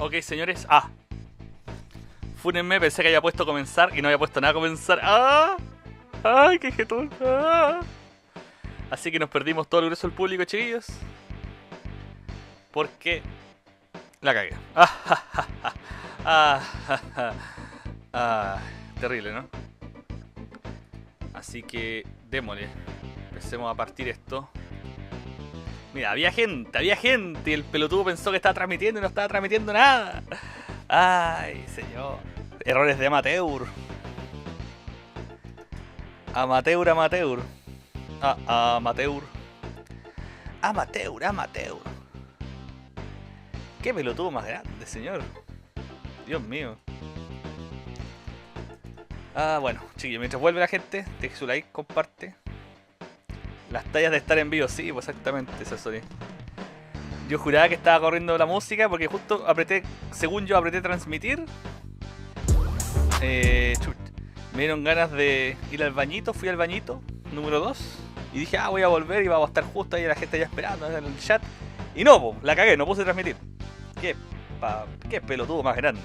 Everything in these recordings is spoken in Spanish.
Ok, señores. Ah. Fúnenme, pensé que había puesto comenzar y no había puesto nada a comenzar. ¡Ah! ¡Ay, qué jetón! ¡Ah! Así que nos perdimos todo el grueso del público, chiquillos. Porque la cagué. Terrible, ¿no? Así que démosle. Empecemos a partir esto. Mira, había gente y el pelotudo pensó que estaba transmitiendo y no estaba transmitiendo nada. Ay, señor. Errores de amateur. Amateur. Amateur. Qué pelotudo más grande, señor. Dios mío. Bueno, chiquillos, mientras vuelve la gente, deje su like, comparte. Las tallas de estar en vivo, sí, pues exactamente, eso soy. Yo juraba que estaba corriendo la música porque justo apreté, según yo apreté transmitir. Me dieron ganas de ir al bañito, fui al bañito, número 2. Y dije, voy a volver y vamos a estar justo ahí la gente ya esperando en el chat. Y no, la cagué, no puse transmitir. Qué pelotudo más grande.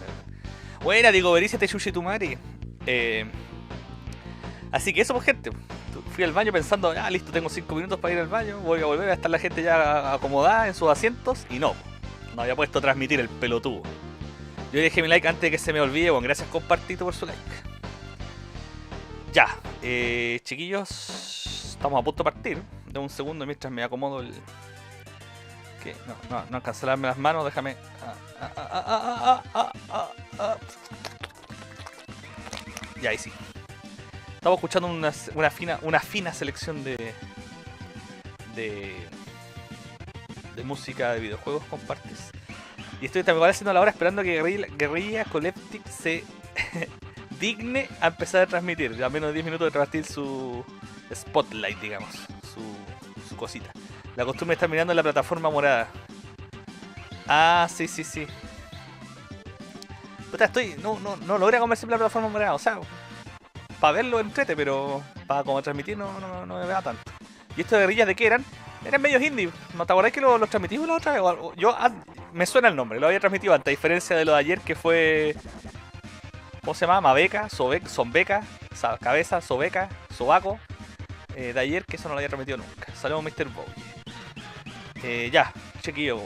Buena, digo, vericia te chuche tu madre. Así que eso, pues, gente. Fui al baño pensando, listo, tengo 5 minutos para ir al baño. Voy a volver a estar la gente ya acomodada en sus asientos. Y no había puesto transmitir el pelotudo. Yo dejé mi like antes de que se me olvide. Bueno, gracias, compartito, por su like. Ya, chiquillos, estamos a punto de partir. De un segundo mientras me acomodo el... ¿Qué? No alcanzé a lavarme las manos, déjame... Ya, ahí sí. Estamos escuchando una fina selección de música de videojuegos, compartes. Y estoy también haciendo la hora esperando que Guerrilla Collective se digne a empezar a transmitir. Ya menos de 10 minutos de transmitir su spotlight, digamos, su cosita. La costumbre de estar mirando en la plataforma morada. Sí. Puta, no logré convencer la plataforma morada, o sea, para verlo entrete, pero para como transmitir no me vea tanto. ¿Y estos de guerrillas de qué eran? Eran medios indie. ¿No te acordás que los transmitimos la otra vez? Me suena el nombre, lo había transmitido antes, a diferencia de lo de ayer que fue... ¿Cómo se llama? Mabeca, Zombeca, Cabeza, Sobeca, Sobaco. De ayer, que eso no lo había transmitido nunca. Saludos, Mr. Bowie. Ya, chiquillo,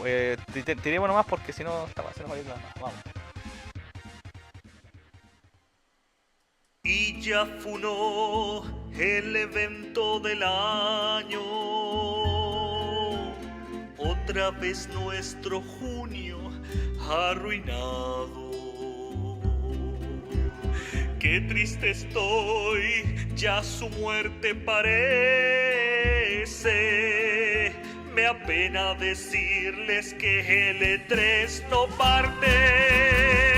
tiremos nomás porque si no se nos va a ir nada más. Vamos. Y ya funó el evento del año. Otra vez nuestro junio arruinado. Qué triste estoy, ya su muerte parece. Me apena decirles que el E3 no parte.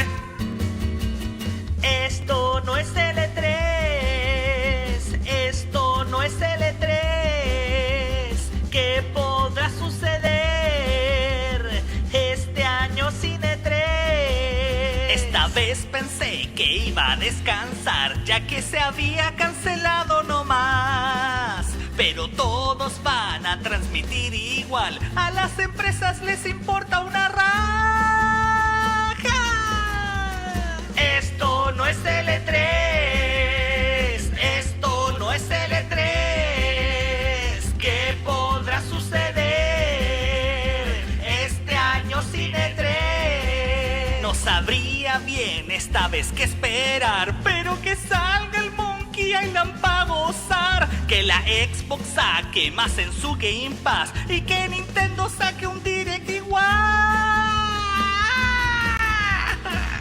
Esto no es el E3, esto no es el E3. ¿Qué podrá suceder este año sin E3? Esta vez pensé que iba a descansar, ya que se había cancelado nomás. Pero todos van a transmitir igual, a las empresas les importa una raja. Esto no es el E3, esto no es el E3. ¿Qué podrá suceder este año sin E3? No sabría bien esta vez qué esperar, pero que salga el Monkey Island para gozar, que la Xbox saque más en su Game Pass y que Nintendo saque un Direct igual.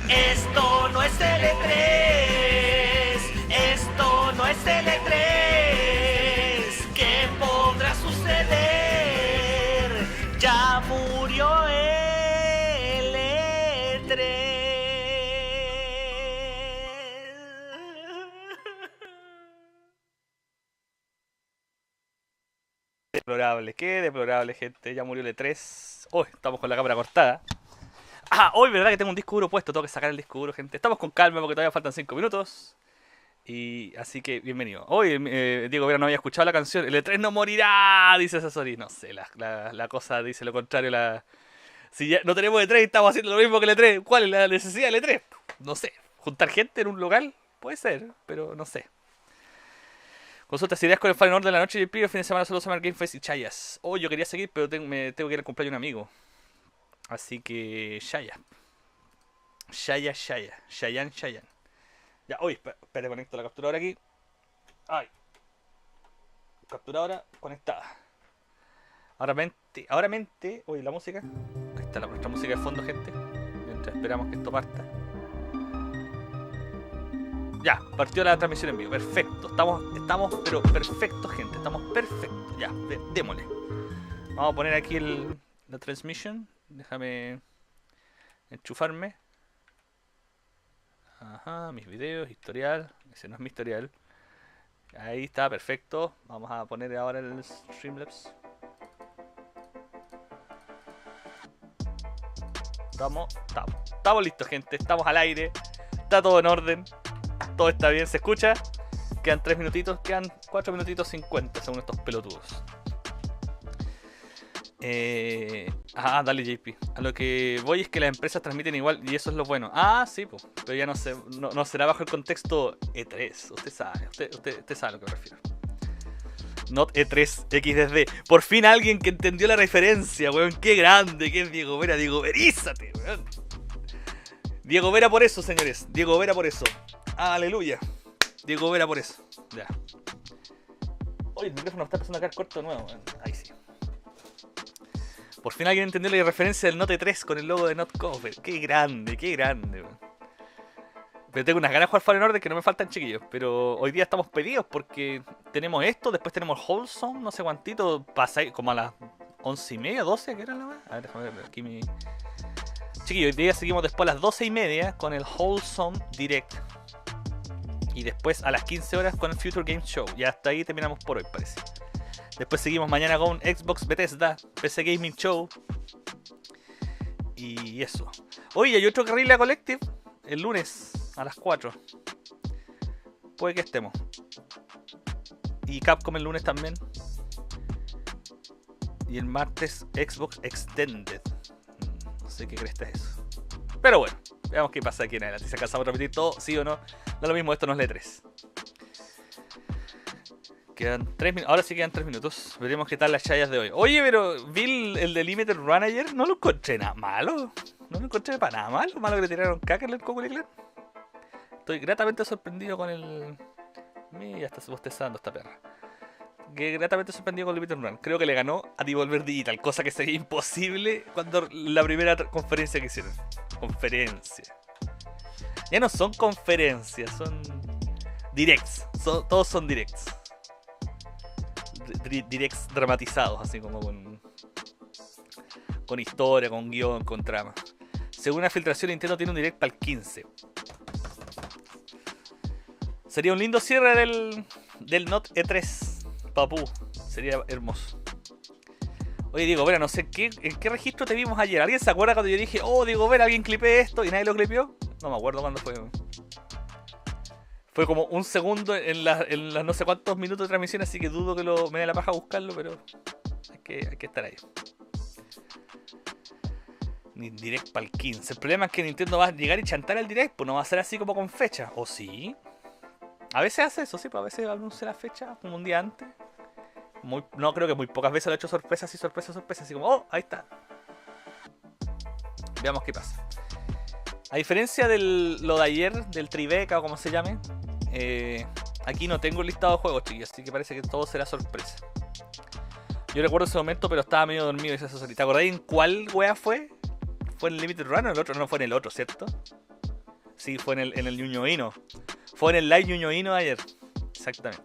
Esto no es el E3, esto no es el E3. ¿Qué podrá suceder? Ya murió el E3. Qué deplorable, gente. Ya murió el E3. Hoy estamos con la cámara cortada. Hoy, verdad que tengo un disco duro puesto. Tengo que sacar el disco duro, gente. Estamos con calma porque todavía faltan 5 minutos. Y así que, bienvenido. Hoy, Diego Vera no había escuchado la canción. El E3 no morirá, dice Sasori. No sé, la cosa dice lo contrario. Si ya no tenemos E3 y estamos haciendo lo mismo que el E3, ¿cuál es la necesidad del E3? No sé. ¿Juntar gente en un local? Puede ser, pero no sé. Consultas ideas con el Fallen Order de la noche y el fin de semana solo Summer Game Fest y Chayas. Oh, yo quería seguir, pero me tengo que ir al cumpleaños de un amigo. Así que Shaya. Shayan. Ya, oye, espera, conecto la capturadora aquí. Ay. Capturadora conectada. Ahora mente. Oye, la música. Ahí está nuestra música de fondo, gente. Mientras esperamos que esto parta. Ya, partió la transmisión en vivo. Perfecto. Estamos, pero perfectos, gente. Estamos perfectos. Ya, démosle. Vamos a poner aquí la transmisión. Déjame enchufarme. Ajá, mis videos, historial. Ese no es mi historial. Ahí está, perfecto. Vamos a poner ahora el Streamlabs. Estamos listos, gente. Estamos al aire. Está todo en orden. Todo está bien, ¿se escucha? Quedan 3 minutitos, quedan 4 minutitos 50 según estos pelotudos. Dale JP. A lo que voy es que las empresas transmiten igual y eso es lo bueno. Ah, sí, pues. Pero ya no será bajo el contexto E3. Usted sabe a lo que me refiero. Not E3 XDD. Por fin alguien que entendió la referencia, weón. Qué grande, que es Diego Vera. Diego Verízate, weón. Diego Vera por eso, señores. Diego Vera por eso. Aleluya. Diego Vera por eso. Ya. Oye, el micrófono está empezando a quedar corto de nuevo. Ahí sí. Por fin alguien entendió la referencia del Note 3 con el logo de Not Cover. Qué grande, man. Pero tengo unas ganas de jugar Fallen Order que no me faltan, chiquillos. Pero hoy día estamos pedidos porque tenemos esto, después tenemos Wholesome, no sé cuántito. Pasa como a las 11:30, 12, ¿qué era la más? A ver, déjame ver aquí mi... Chiquillos, hoy día seguimos después a las 12:30 con el Wholesome Direct. Y después a las 15 horas con el Future Game Show. Y hasta ahí terminamos por hoy, parece. Después seguimos mañana con Xbox Bethesda, PC Gaming Show. Y eso. Oye, hay otro Guerrilla Collective el lunes a las 4. Puede que estemos. Y Capcom el lunes también. Y el martes Xbox Extended. No sé qué cresta es eso. Pero bueno, veamos qué pasa aquí en adelante. Si alcanzamos a repetir todo, sí o no. Da lo mismo, esto no es E3. Quedan 3 minutos. Ahora sí quedan 3 minutos. Veremos qué tal las chayas de hoy. Oye, pero vi el de Limited Run ayer. No lo encontré nada malo. No lo encontré para nada malo. Malo que le tiraron caca en el Cúculi Show. Estoy gratamente sorprendido con el... Ya está bostezando esta perra. Gratamente sorprendido con Limited Run. Creo que le ganó a Devolver Digital. Cosa que sería imposible cuando la primera conferencia que hicieron. Conferencia. Ya no son conferencias. Son directs. Todos son directs. Directs dramatizados, así como con historia, con guión, con trama. Según una filtración, Nintendo tiene un direct para el 15. Sería un lindo cierre del Not E3, papú. Sería hermoso. Oye, Diego Vera, no sé en qué registro te vimos ayer. ¿Alguien se acuerda cuando yo dije, oh, Diego Vera, alguien clipé esto y nadie lo clipeó? No me acuerdo cuándo fue. Fue como un segundo en las no sé cuántos minutos de transmisión, así que dudo que me dé la paja buscarlo, pero hay que estar ahí. Direct para el 15. El problema es que Nintendo va a llegar y chantar el direct, pues no va a ser así como con fecha. ¿O sí? A veces hace eso, sí, pero a veces anuncia la fecha como un día antes. No, creo que muy pocas veces lo ha hecho sorpresas y sorpresas, así como, oh, ahí está. Veamos qué pasa. A diferencia de lo de ayer, del Tribeca o como se llame, aquí no tengo el listado de juegos, chicos, así que parece que todo será sorpresa. Yo recuerdo ese momento, pero estaba medio dormido y ¿te acordáis en cuál wea fue? ¿Fue en el Limited Run o en el otro? No, fue en el otro, ¿cierto? Sí, fue en el ñoño. Fue en el live ñoño de ayer. Exactamente.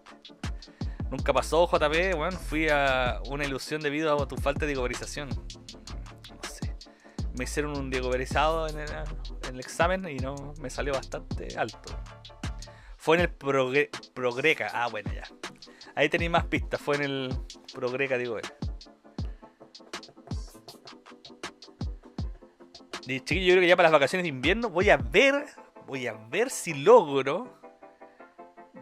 Nunca pasó, JP, bueno, fui a una ilusión debido a tu falta de diegoberización. No sé. Me hicieron un diegoberizado en el examen y no me salió bastante alto. Fue en el Progreca. Ah, bueno, ya. Ahí tenéis más pistas. Fue en el Progreca, digo. Y chiquillo, yo creo que ya para las vacaciones de invierno voy a ver si logro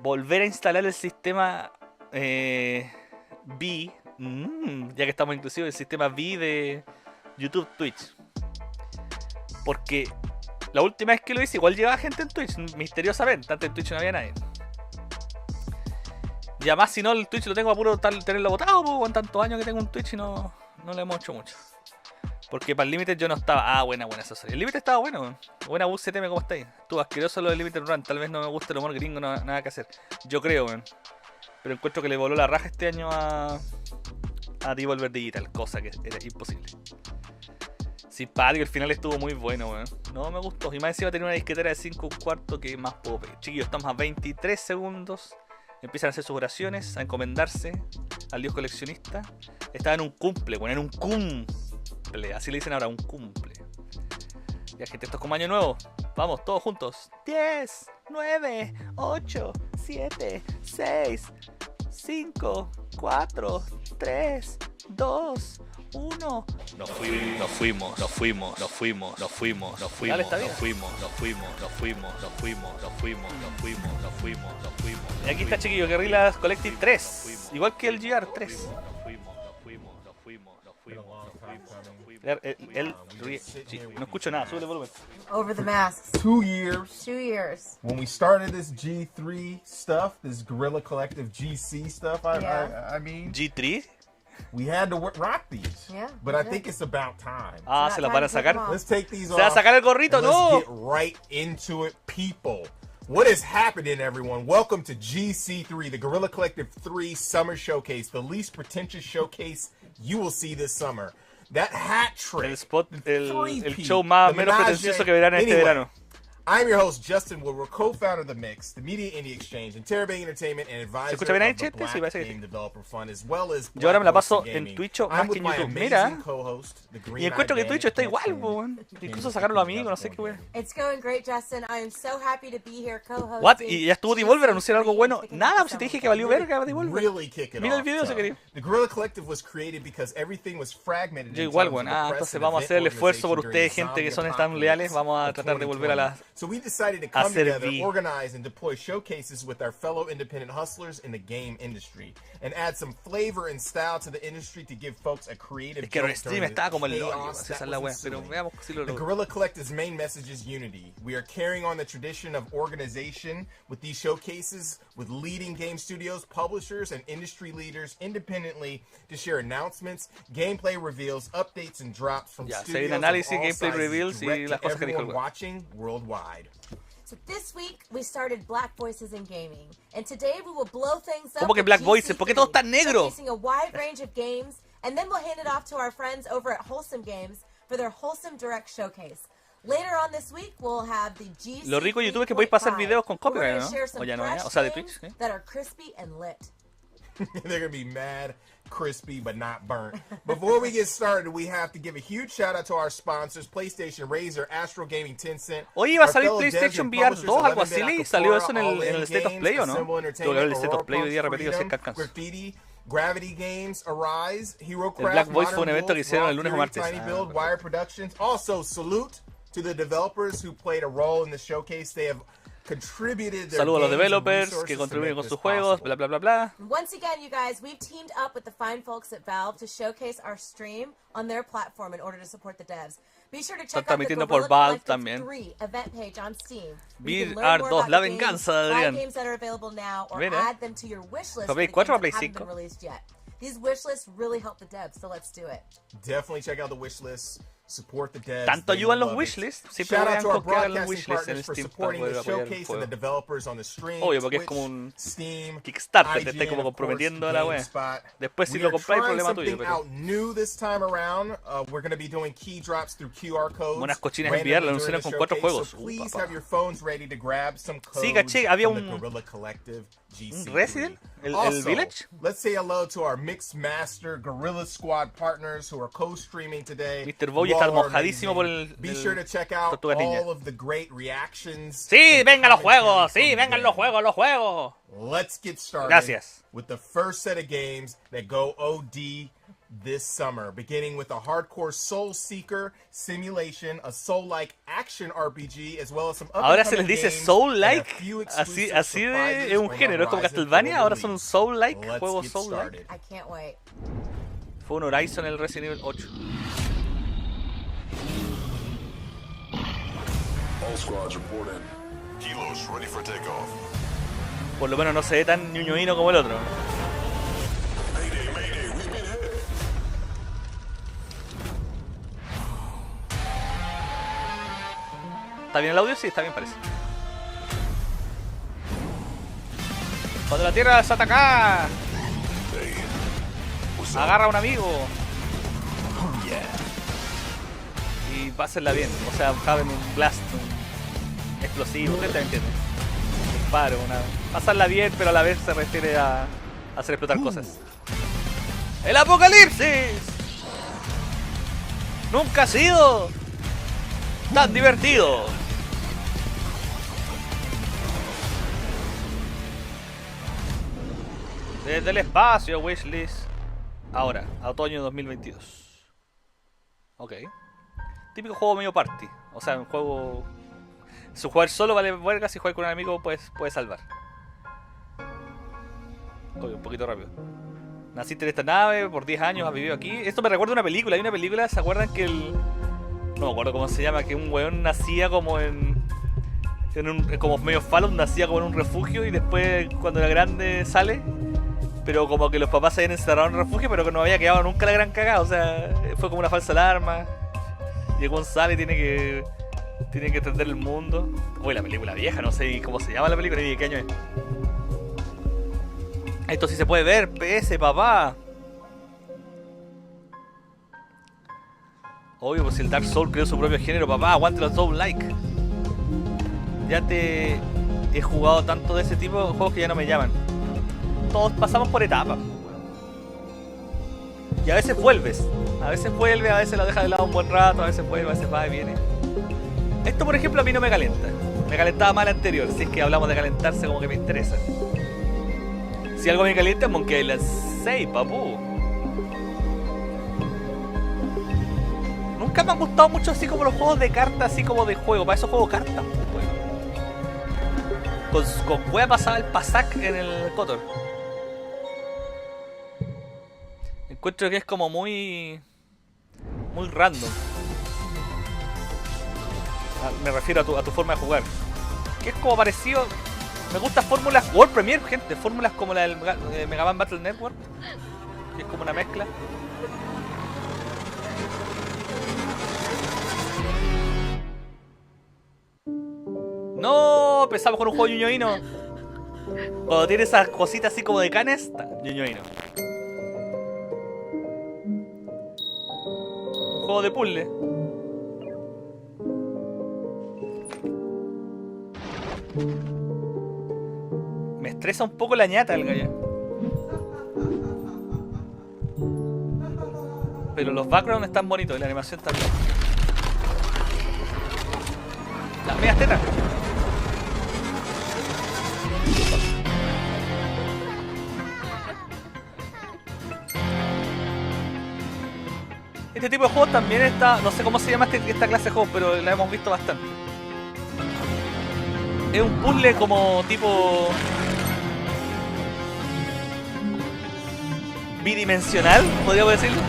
volver a instalar el sistema V. Ya que estamos inclusive el sistema V de YouTube Twitch. Porque la última vez que lo hice igual llevaba gente en Twitch, misteriosamente. Antes en Twitch no había nadie. Y además si no el Twitch lo tengo a puro tenerlo botado, pues, en tantos años que tengo un Twitch y no le hemos hecho mucho. Porque para el Limited yo no estaba. Ah, buena esa serie. El Limited estaba bueno. Buena bus CTM, ¿cómo estáis? Estuvo asqueroso lo del Limited Run. Tal vez no me gusta el humor gringo, nada que hacer. Yo creo, weón. Pero encuentro que le voló la raja este año a Devolver Digital, cosa que era imposible. Simpático, el final estuvo muy bueno, weón. No me gustó. Y más encima tenía una disquetera de 5/4 que más puedo pedir. Chiquillos, estamos a 23 segundos. Empiezan a hacer sus oraciones, a encomendarse al dios coleccionista. Estaba en un cumple, weón, en un cumple. Así le dicen ahora, un cumple. Ya, gente, esto es como año nuevo. Vamos, todos juntos. 10, 9, 8, 7, 6, 5, 4, 3, 2, 1. Nos fuimos. Dale, está bien. Y aquí está, chiquillos, Guerrilla Collective 3. Igual que el GR 3. No escucho nada, sube el volumen. Over the masks. 2 years. 2 years. When we started this G3 stuff, this Guerrilla Collective GC stuff, I mean, G3. we had to rock these. Yeah, But we I did. think it's about time. Ah, se la van a sacar. Let's take these Se va a off. sacar el gorrito, and no. Let's get right into it, people. What is happening, everyone? Welcome to GC3, the Guerrilla Collective 3 Summer Showcase, the least pretentious showcase you will see this summer. That hat trick. El show más menos pretencioso que verán este verano. I'm your host, Justin Wood. We're co-founder of The Mix, the Media Indie Exchange, and Terabang Entertainment, and advisor escucha bien ahí, of the Chete? Black Sí, parece que Game sí. Developer Fund, as well as Yo ahora me la Black paso Voice en Gaming. Twitch I'm más que with en my YouTube. amazing Mira. co-host, the Green Y encuentro que Eyed Twitch Man, está igual, Can't weón. stand Incluso it. sacaron los amigos, no sé qué weón. It's going great, Justin. I am so happy to be here co-hosting. What? Y ya estuvo Devolver a anunciar algo bueno. Nada, pues si te dije que valió verga Devolver. Really kick it Mira el off, video si so. querés. The Guerrilla Collective was created because everything was fragmented. Yo in igual, terms weón. of the Ah, press entonces and vamos a hacer el event esfuerzo por organization ustedes, gente during que the son tan zombie leales. Vamos a apocalypse tratar de of volver a las... 2020. So we decided to come together, servir. organize, and deploy showcases with our fellow independent hustlers in the game industry, and add some flavor and style to the industry to give folks a creative. Es que jolt Steam during the estaba como el chaos hoyo, esa that es la was wea. Pero ensuing. veamos si lo The logro. Guerrilla Collective's main message is unity. We are carrying on the tradition of organization with these showcases with leading game studios, publishers, and industry leaders independently to share announcements, gameplay reveals, updates, and drops from Ya, se studios viene of análisis, all gameplay sizes reveals y direct las to cosas que dijo el everyone weón. watching worldwide. So this week we started Black Voices in Gaming, and today we will blow things up. ¿Cómo que with Black GC3, Voices? ¿Por qué todo está negro? showcasing a wide range of games, and then we'll hand it off to our friends over at Wholesome Games for their Wholesome Direct Showcase. Later on this week we'll have the GC3. Lo rico de YouTube es que podéis pasar 3.5. videos con We're copyright, gonna ¿no? share some O ya no, ya. fresh O sea, de games Twitch, ¿eh? that are crispy and lit. They're gonna be mad, crispy, but not burnt. Before we get started, we have to give a huge shout out to our sponsors: PlayStation, Razer, Astro Gaming, Tencent. Oye, iba a our salir fellow devs PlayStation and VR publishers, 2, algo así. 11-bit ¿Salió eso Acapulco, en el State of All-In Play o Games, no? Assemble Tengo que ver el Entertainment, State of Play hoy día repetido, si es que Freedom, alcanzo. Graffiti, Gravity Games, Arise, HeroCraft, El Black Voice fue un Modern evento que Wolves, hicieron Raw el lunes o Fury, martes. Tiny Ah, Build, perfecto. Wire Productions. Also, salute to the developers who played a role in the showcase. They have contributed their Saludos a los games and developers resources que to contribuyen make con this sus juegos, possible. bla bla bla bla. Once again, you guys, we've teamed up with the fine folks at Valve to showcase our stream on their platform in order to support the devs. Be sure to check out the transmitiendo Guerrilla por Valve Collective también. 3 event page on Steam. VR You can learn more 2, about la the games, venganza de buy Adrián. games that are available now, or Mira. add them to your wish list ¿Para for Play the 4 o games Play that haven't 5? been released yet. These wish lists really help the devs, so let's do it. Definitely check out the wish list. Support the devs. ¿Tanto They ayudan will los love it. wishlists? Siempre Shout out vean to our con que hagan los broadcasting wishlists en el partners for Steam para supporting poder the apoyar el showcase and juego. the developers on the stream. Obvio, porque es Twitch, como un Steam, Kickstarter, te estáis IGN, como of comprometiendo course, a la wea. GameSpot. Después si We lo are compráis, trying problema tuyo. something Pero... out new this time around. We're going to be doing key drops through QR codes. Unas cochinas randomly enviar, la during anunciaron the con 4 showcase, juegos. So please Papá. have your phones ready to grab some codes Sí, caché, había from the un- Guerrilla Collective GC3. Resident? ¿El Also, Village? let's say hello to our Mixed Master Guerrilla Squad partners who are co-streaming today. Mr. Boy You está all are mojadísimo por amazing. el- Be el sure to check out Tortuga Ninja. all of the great reactions. Sí, and vengan los commentary juegos, from sí, the vengan los game. juegos, los juegos. Let's get started. Gracias. With the first set of games that go OD this summer, beginning with a hardcore Soul Seeker simulation, a Soul-like action RPG, as well as some Ahora se les up-and-coming dice games and a Soul-like, few así exclusive de surprises es un on the género, es como horizon Castlevania, for ahora the son release. Soul-like, Let's juegos get Soul-like. started. I can't wait. Fue un Horizon el Resident Evil 8. Por lo menos no se ve tan ñoñoíno como el otro. ¿Está bien el audio? Sí, está bien, parece. Cuando la tierra se ataca, agarra a un amigo y pásenla bien. O sea, caben un blast, un explosivo, usted te entiende. Un disparo, pasarla bien, pero a la vez se refiere a hacer explotar cosas. ¡El apocalipsis! Nunca ha sido tan divertido. Desde el espacio, wishlist. Ahora, otoño 2022. Ok. Típico juego medio party. O sea, un juego... Si jugar solo vale verga, si jugar con un amigo pues puede salvar. Oye, un poquito rápido. Naciste en esta nave, por 10 años has vivido aquí. Esto me recuerda a una película. Hay una película, ¿se acuerdan que el... No me acuerdo cómo se llama, que un weón nacía como en un... como medio Fallout, nacía como en un refugio y después cuando era grande sale... Pero como que los papás se habían encerrado en un refugio, pero que no había quedado nunca la gran cagada. O sea, fue como una falsa alarma. Llegó un sale y tiene que entender el mundo. Uy, la película vieja, no sé cómo se llama la película ni de qué año es. Esto sí se puede ver, PS, papá. Obvio, pues si el Dark Souls creó su propio género, papá, aguante los Soul-like. Ya he jugado tanto de ese tipo de juegos que ya no me llaman. Todos pasamos por etapas. Y a veces vuelves. A veces vuelve, a veces lo dejas de lado un buen rato, a veces vuelve, a veces va y viene. Esto, por ejemplo, a mí no me calienta. Me calentaba más el anterior, si es que hablamos de calentarse como que me interesa. Si algo me calienta es Monkey Island 6, papú. Nunca me han gustado mucho así como los juegos de cartas, así como de juego. Para eso juego cartas, pues. Con wea pasaba el pasac en el Cotor. Encuentro que es como muy random. Me refiero a tu forma de jugar. Que es como parecido. Me gustan fórmulas World Premiere, gente. Fórmulas como la del Mega Man Battle Network. Que es como una mezcla. No, empezamos con un juego ñoñoíno. Cuando tiene esas cositas así como de canes, ñoñoíno. Un juego de puzzle. Me estresa un poco la ñata el gallo. Pero los backgrounds están bonitos y la animación también. Las medias tetas. Este tipo de juegos también está... No sé cómo se llama esta clase de juegos, pero la hemos visto bastante. Es un puzzle como tipo... bidimensional, podríamos decirlo.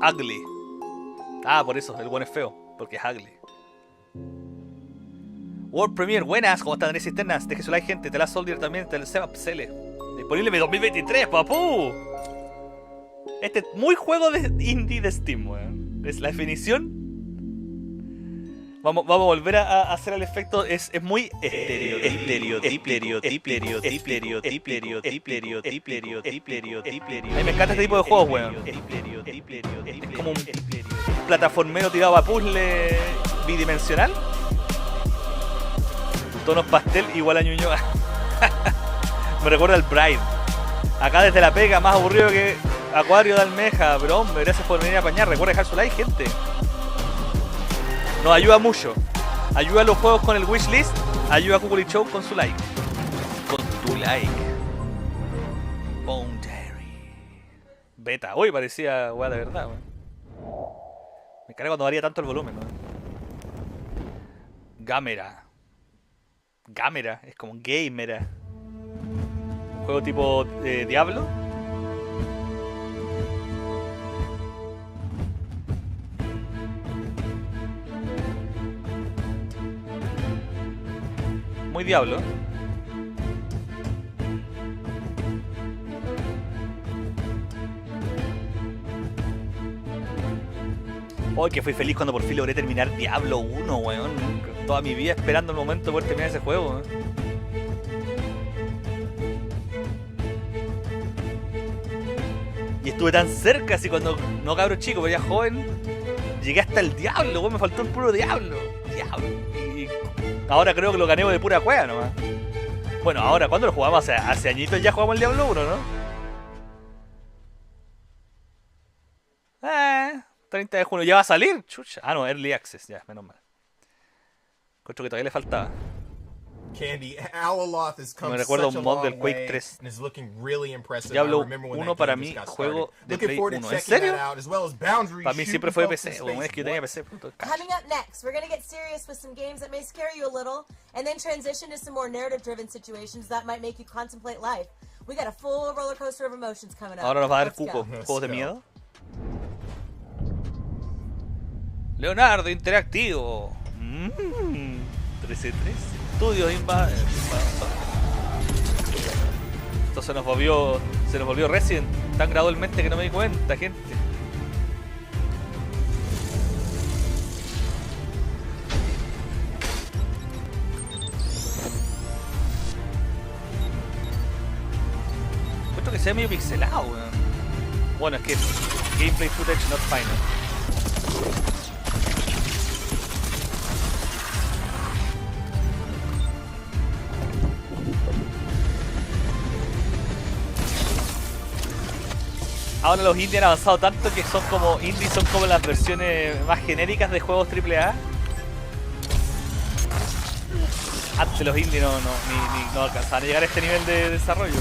Ugly. Ah, por eso, el buen es feo, porque es ugly. World Premiere, buenas, ¿cómo están? Cisternas, deje su like, gente. Te la Soldier también, te la Sebap Cele. Disponible en 2023, papú. Este es muy juego de indie de Steam, weón. Es la definición. Vamos a volver a hacer el efecto. Es muy estereotipo. A mí me encanta este tipo de juegos, weón. Es como un plataformero tirado a puzzle bidimensional. Tonos pastel igual a ñoño. Me recuerda al Bride. Acá desde la pega, más aburrido que Acuario de Almeja. Pero hombre, gracias por venir a apañar. Recuerda dejar su like, gente. Nos ayuda mucho. Ayuda a los juegos con el wishlist. Ayuda a Cúculi Show con su like. Con tu like. Boundary. Beta. Uy, parecía weá de verdad, weón. Me carga cuando varía tanto el volumen, weón. Gamera. Gamera. Es como gamera. Un juego tipo Diablo. muy Diablo. Hoy que fui feliz cuando por fin logré terminar Diablo 1, weón. Toda mi vida esperando el momento de poder terminar ese juego, weón. Y estuve tan cerca, así cuando, no cabro chico, pero ya joven, llegué hasta el Diablo, weón, me faltó el puro Diablo. Y ahora creo que lo gané de pura cueva nomás. Bueno, ahora, ¿cuándo lo jugamos? Hace añitos ya jugamos el Diablo 1, ¿no? 30 de junio, ya va a salir. Chucha. Ah, no, Early Access, ya, menos mal. Encuentro que todavía le faltaba. Candy, Owloth has come Me recuerda such a un mod long del Quake way 3. and is looking really impressive. Diablo I remember when 1 that para game mí, just got juego started. de Looking Play forward to 1. ¿En checking serio? that out, as well as Boundary Para mí Shoot siempre fue de Focus PC, in weón, es que yo tenía Space. PC. Coming up next, we're going to get serious with some games that may scare you a little, and then transition to some more narrative-driven situations that might make you contemplate life. We got a full roller coaster of emotions coming up. Ahora nos va a dar Let's go. Cuco, juegos de miedo. Leonardo Interactivo. 1313. Estudios Esto se nos volvió Resident tan gradualmente que no me di cuenta, gente. Esto que sea medio pixelado, weón. Bueno, es que gameplay footage not final. Ahora los indies han avanzado tanto que son como indies, son como las versiones más genéricas de juegos AAA. Antes los indies no alcanzaban a llegar a este nivel de desarrollo.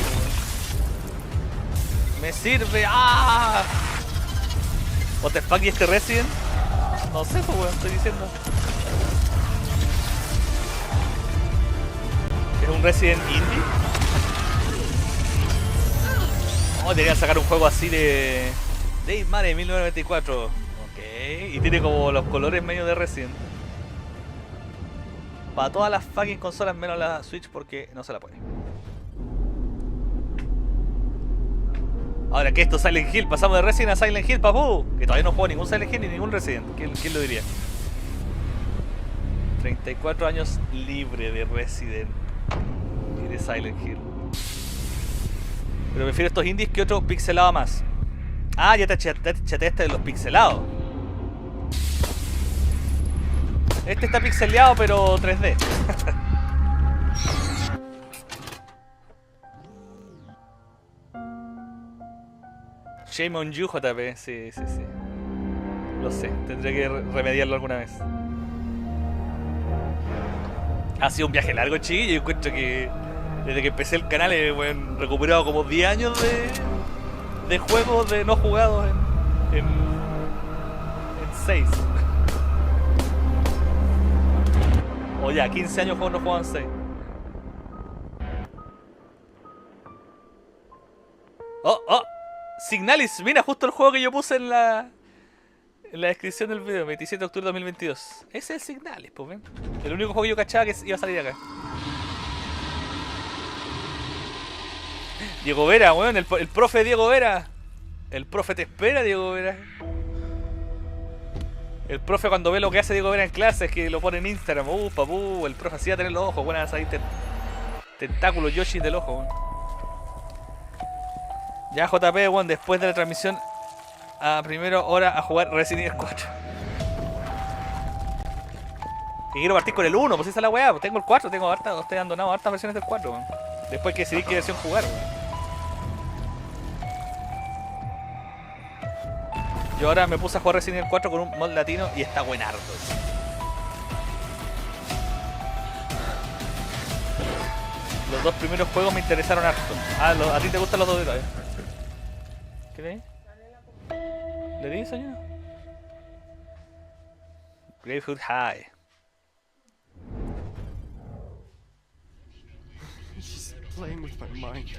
Me sirve. ¡Ah! What the fuck, ¿y este Resident? No sé, pues weón, estoy diciendo. ¿Es un Resident indie? Oh, deberían sacar un juego así de Dave Mare 1994. Ok. Y tiene como los colores medio de Resident. Para todas las fucking consolas menos la Switch porque no se la pone. Ahora que esto Silent Hill, pasamos de Resident a Silent Hill, papu. Que todavía no juego ningún Silent Hill ni ningún Resident. ¿Quién lo diría? 34 años libre de Resident y de Silent Hill. Pero prefiero estos indies que otro pixelado más. Ah, ya te chateaste de los pixelados. Este está pixeleado pero 3D. Shame on you, JP. Sí. Lo sé, tendré que remediarlo alguna vez. Ha sido un viaje largo, chiquillo. Yo encuentro que desde que empecé el canal he recuperado como 10 años de juegos de no jugados en 6. O ya, 15 años juegos no jugados en 6. ¡Oh! Signalis, mira, justo el juego que yo puse en la descripción del video, 27 de octubre de 2022. Ese es el Signalis, pues ven. El único juego que yo cachaba que iba a salir acá. Diego Vera, weón, el profe Diego Vera. El profe te espera, Diego Vera. El profe cuando ve lo que hace Diego Vera en clases, que lo pone en Instagram. Papu, el profe así va a tener los ojos, bueno, van a salir tentáculos Yoshi del ojo, weón. Ya JP, weón, después de la transmisión a primera hora a jugar Resident Evil 4. Y quiero partir con el 1, pues esa es la weá, pues tengo el 4, ustedes han donado hartas versiones del 4, weón. Después hay que decidir qué versión jugar, weón. Yo ahora me puse a jugar Resident Evil 4 con un mod latino y está buenardo. Los dos primeros juegos me interesaron harto. Ah, a ti te gustan los dos de todavía. ¿Qué leí? ¿Le di, señor? Gravefoot High. Just playing with my mind.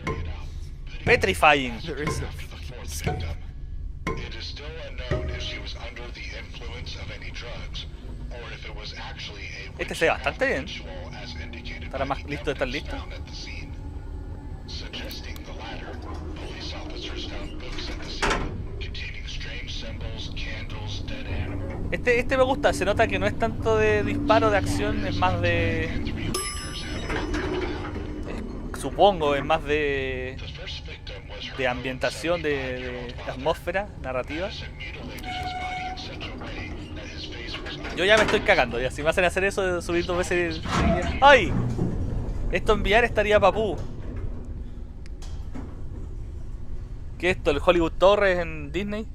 Petrifying. There is no fucking escape. It is still unknown if she was under the influence of any drugs, or if it was Este se ve bastante bien. ¿Estará más listo de estar listo? Este me gusta, se nota que no es tanto de disparo, de acción, es más de... supongo, es más de ambientación, de atmósfera, narrativa. Yo ya me estoy cagando, ya si me hacen hacer eso de subir 2 veces... ¡Ay! Esto enviar estaría papú. ¿Qué es esto? ¿El Hollywood Torres en Disney?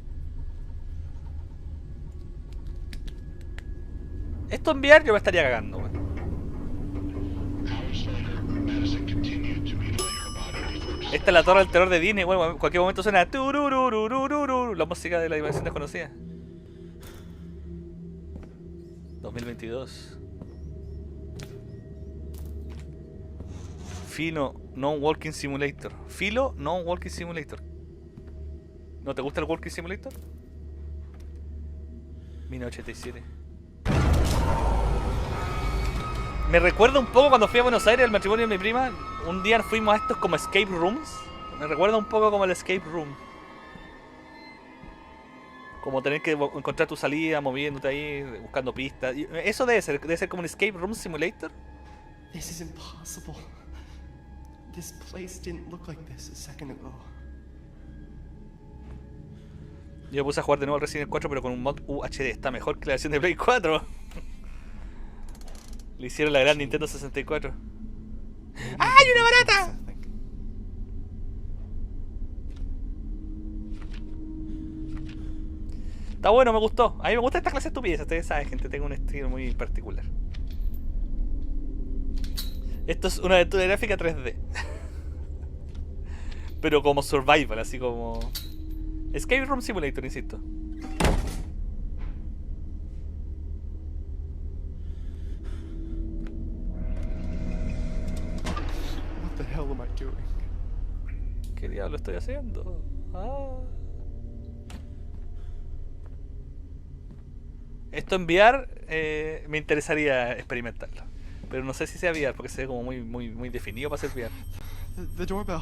Esto enviar yo me estaría cagando, weón. Esta es la torre del terror de Disney, bueno, en cualquier momento suena la música de la dimensión desconocida. 2022. Filo Non-Walking Simulator. Filo Non-Walking Simulator. ¿No te gusta el Walking Simulator? 1987. Me recuerda un poco cuando fui a Buenos Aires al matrimonio de mi prima. Un día fuimos a estos como escape rooms. Me recuerda un poco como el escape room. Como tener que encontrar tu salida, moviéndote ahí, buscando pistas. Eso debe ser como un escape room simulator. This is impossible. This place didn't look like this a second ago. Yo puse a jugar de nuevo al Resident Evil 4 pero con un mod UHD. Está mejor que la versión de Play 4. Le hicieron la gran Nintendo 64. ¡Ay, una barata! Está bueno, me gustó. A mí me gusta esta clase de estupidez. Ustedes saben, gente, tengo un estilo muy particular. Esto es una aventura gráfica 3D. Pero como survival, así como... Escape Room Simulator, insisto. What the hell am I doing? ¿Qué diablo estoy haciendo? Esto enviar me interesaría experimentarlo. Pero no sé si sea VR porque se ve como muy definido para ser VR. The doorbell.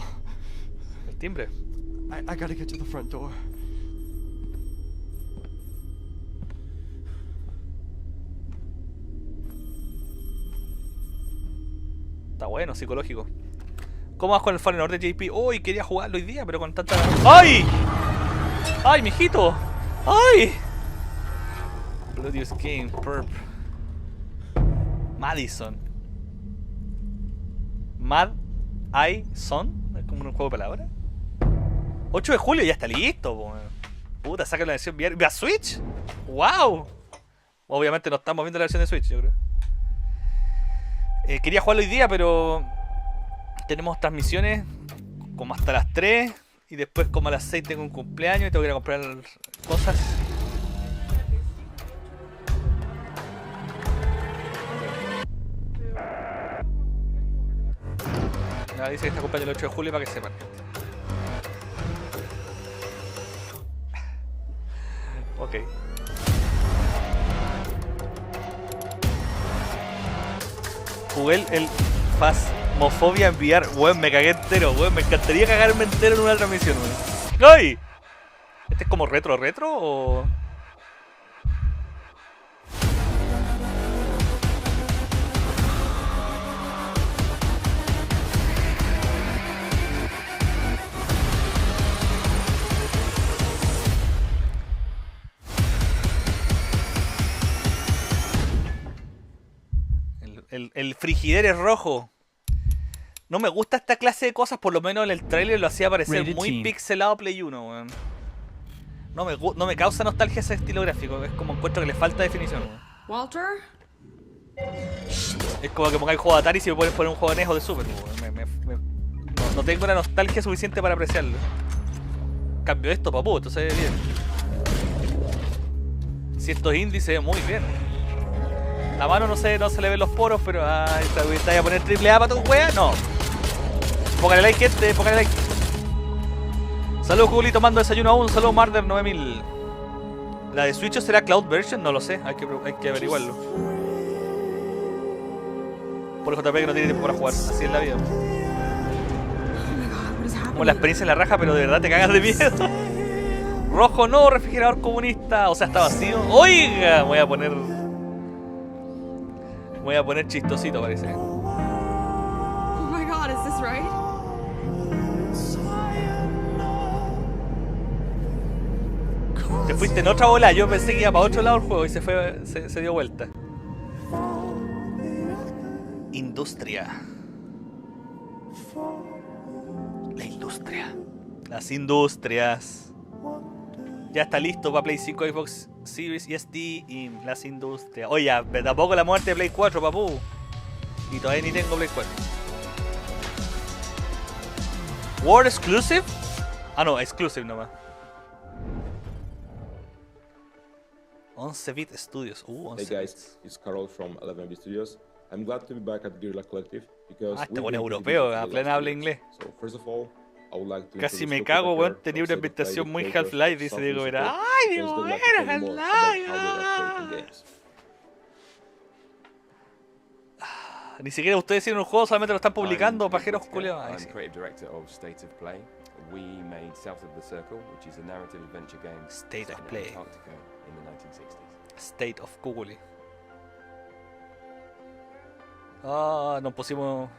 El timbre. I gotta get to the front door. Está bueno, psicológico. ¿Cómo vas con el Fallen Order, JP? Uy, quería jugarlo hoy día, pero con tanta... ¡Ay! ¡Ay, mijito! ¡Ay! Bloodiest Game, Perp. Madison. Mad I Son. Es como un juego de palabras. 8 de julio ya está listo, po. Puta, saca la versión VR. ¿Vía Switch? ¡Wow! Obviamente no estamos viendo la versión de Switch, yo creo. Quería jugarlo hoy día, pero tenemos transmisiones como hasta las 3 y después como a las 6 tengo un cumpleaños y tengo que ir a comprar cosas. Ya dice que está cumpleaños el 8 de julio para que sepan. Ok. Jugué el Phasmophobia en VR. Weón, me cagué entero, weón. Me encantaría cagarme entero en una transmisión, weón. ¡Ay! ¿Este es como retro o...? El frigider es rojo. No me gusta esta clase de cosas, por lo menos en el trailer lo hacía parecer muy pixelado Play 1, weón. No me causa nostalgia ese estilo gráfico, es como encuentro que le falta definición, weón. Walter? Es como que pongáis juego de Atari y si me pueden poner un juego de NES o de Super, weón. No tengo una nostalgia suficiente para apreciarlo. Cambio esto, papu, esto se ve bien. Si esto es indie se ve muy bien. La mano no se le ven los poros, pero... Ay, ¿te voy a poner AAA para tu wea? No. Póngale like, gente, póngale like. Saludos, Cúculi, tomando desayuno aún. Saludos, Marder 9000. ¿La de Switch será Cloud Version? No lo sé, hay que averiguarlo. Pobre JP que no tiene tiempo para jugar. Así es la vida. Oh my god, what is Como la happening? experiencia en la raja, pero de verdad te cagas de miedo. Rojo no, refrigerador comunista. O sea, está vacío. Oiga, me voy a poner chistosito, parece. Oh my god, is this right? Te fuiste en otra bola. Yo pensé que iba para otro lado el juego y se dio vuelta. Industria. La industria. Las industrias. Ya está listo para Play 5, Xbox Series y Steam. Las industrias. Oye, tampoco la muerte de Play 4, papu. Y todavía ni tengo Play 4. World Exclusive. Ah, no, Exclusive nomás. 11-bit Studios. 11 Hey guys, it's Carol from 11-bit Studios. I'm glad to be back at Guerrilla Collective because Este buen europeo, a plena habla inglés. So first of all, I would like to Casi me cago, weón. Tenía una ambientación muy Half-Life, dice Diego Vera. ¡Ay, Diego Vera, Half-Life! Ni siquiera ustedes hicieron un juego, solamente lo están publicando, pajeros culeados. I'm creative director of State of Play. We made South of the Circle, which is a narrative adventure game State of set in Play. Antarctica in the 1960s. State of Cúculi. Ah, nos pusimos...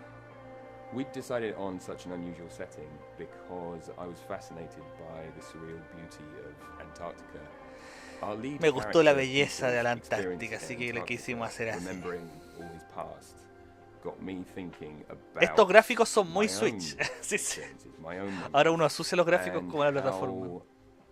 We decided on such an unusual setting because I was fascinated by the surreal beauty of Antarctica. Our lead Me gustó la character, belleza de la Ethan's Antártica, experience así in que le Antarctica, quisimos hacer así. remembering all his past, got me thinking about Estos gráficos son muy my Switch. own Sí, sí. experiences, my own Ahora uno asocia los gráficos and como la plataforma. how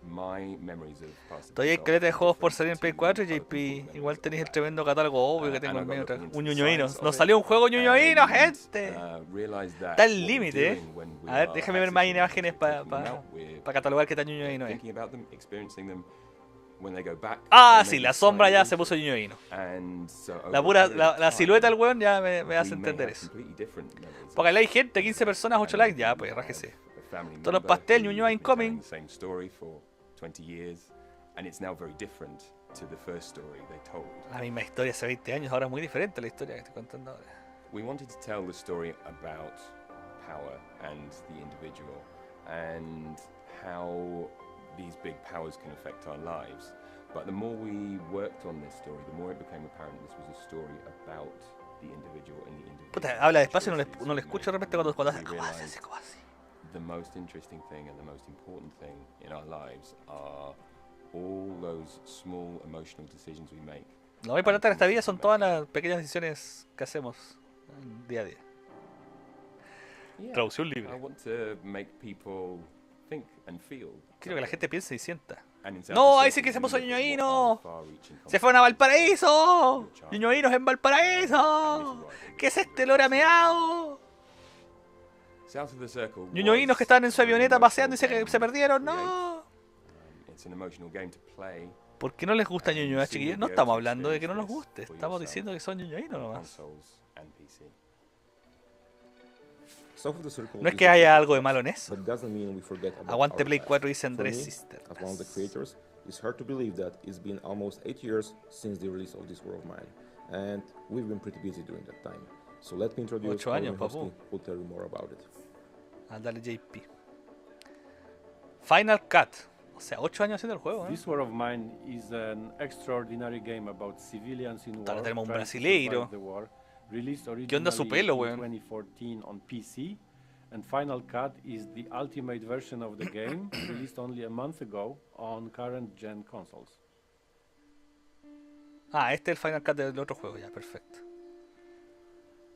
my memories of past Todavía hay episodes caleta de are juegos por different salir en Play to 4 y other JP. people's memories Igual of tenéis el that. tremendo catálogo obvio que tengo And en I medio. got looking into Un the ñoñoíno. science of Nos it salió un juego ñoñoíno, and, gente. realized that Está al what we're límite, doing when we A ver, are déjame ver más accessing imágenes these, para taking them out, we're catalogar qué tan ñoñoíno es. thinking about them, experiencing them. When they go back, Ah, they sí, may la be sombra ya slightly se puso different. ñoñoíno. And so over La a pura, period of la time, silueta del weón ya me we hace may entender have eso. completely different memories Porque of ahí hay gente, 15 personas, 8 likes, ya pues, rájese. a family Todos los member pastel, who Ñuñoa has been telling incoming. the same story for 20 years, and it's now very different to the first story they told. La misma historia hace 20 años, ahora es muy diferente la historia que estoy contando ahora. We wanted to tell the story about power and the individual, and how these big powers can affect our lives. But the more we worked on this story, the more it became apparent this was a story about the individual and the individual. Puta, habla despacio y no le choices escucho de we repente make. cuando We hace como así, realized como así. the most interesting thing and the most important thing in our lives are all those small emotional decisions we make. Lo más importante en esta vida son todas las pequeñas decisiones que hacemos día a día. Yeah, Traducción I libre. want to make people think and feel. Quiero que la gente piense y sienta. And in No, South ahí sí Pacific, que se we puso look at what ñoñoíno. are the far-reaching ¡Se fueron a Valparaíso! consequences ¡Ñoñoínos en Valparaíso! ¿Qué es este olor a meao? South of the Circle Ñoñoínos was que estaban en su an avioneta emotional paseando y game se perdieron, to create. ¡no! It's an emotional game to play. ¿Por qué no les gusta ñoñoa, Sí, chiquillos? No yeah, estamos to hablando de que no nos experience guste, this for estamos yourself diciendo que son ñoñoínos on nomás. consoles and PC. South of the Circle No es is que a haya success, algo de malo en eso. but doesn't mean we forget about Aguante our Play past. 4, dice For Andrés me, Sister. as one of the creators, it's hard to believe that it's been almost 8 years since the release of this world of mine, and we've been pretty busy during that time. So let me introduce 8 años, Paul papu. who'll tell you more about it. Ah, dale JP. Final Cut. O sea, 8 años haciendo el juego, ¿eh? This War of Mine is an extraordinary game about civilians in Ahora war tenemos un trying to brasileiro. survive the war. Released ¿Qué onda su originally pelo, in weón? 2014 on PC, and Final Cut is the ultimate version of the game, released only a month ago on current gen consoles. Ah, este es el Final Cut del otro juego, ya, perfecto.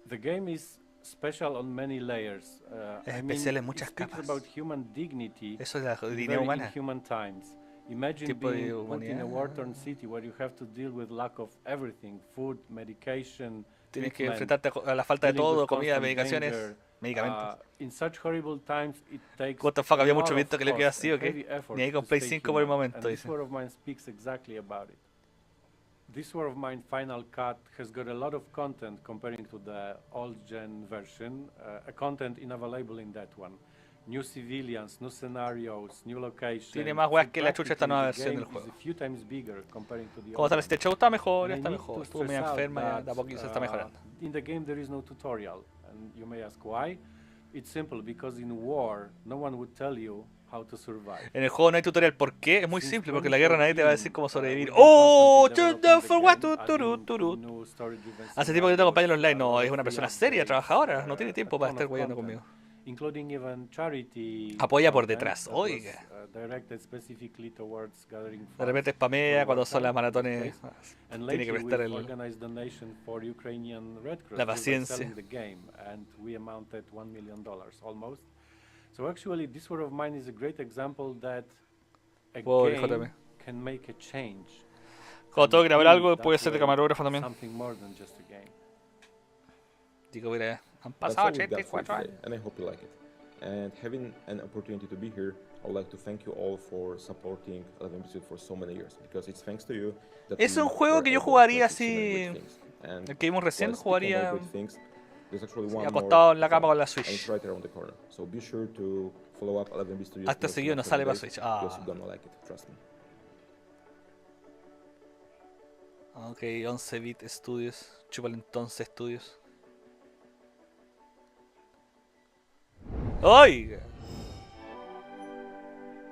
The game is special on many layers. Es I mean, especial en it muchas speaks capas. about human dignity. Eso es la in dignidad very humana. inhuman times. Imagine Tipo de being put in a humanidad. war-torn city where you have to deal with lack of everything: food, medication. Tienes que treatment, enfrentarte a la falta de dealing with todo, comida, constant medicaciones, danger. medicamentos. In such horrible times, it takes What the fuck, había a lot mucho of viento que le queda cost así, ¿o and qué? heavy effort Ni ahí con to Play stay 5 por el human, momento, and This dice. War of Mine speaks exactly about it. This War of Mine Final Cut has got a lot of content comparing to the old gen version, a content unavailable in that one. new civilians, new scenarios, new locations. Tiene más weas que la chucha esta nueva versión del juego. Como tal, este show está mejor, ya está mejor. Estuvo medio enferma, ya de a poquito se está mejorando. In the game there is no tutorial, and you may ask why. It's simple, because in war, no one would tell you how to survive. En el juego no hay tutorial. ¿Por qué? Es muy simple, porque en la guerra nadie te va a decir cómo sobrevivir. ¡Oh! For what? Hace tiempo que yo te acompaño en online. No, es una persona seria, trabajadora. No tiene tiempo para estar guayando conmigo. Apoya por detrás, oiga. De repente spamea cuando son las maratones. Tiene que prestar la paciencia. So actually, this word of mine is a great example that a game JM. Can make a change. Cuando tengo que grabar algo, puede ser de camarógrafo también. Something more than just a game. Digo, mira, han pasado 84 años. And I hope you like it. And having an opportunity to be here, I would like to thank you all for supporting 11bit for so many years, because it's thanks to you that es un juego que yo jugaría así. El que vimos recién jugaría. Acostado en la cama con la Switch. Hasta seguido no sale para Switch. Ok, 11-bit Studios. Chúpale entonces Studios. ¡Oiga!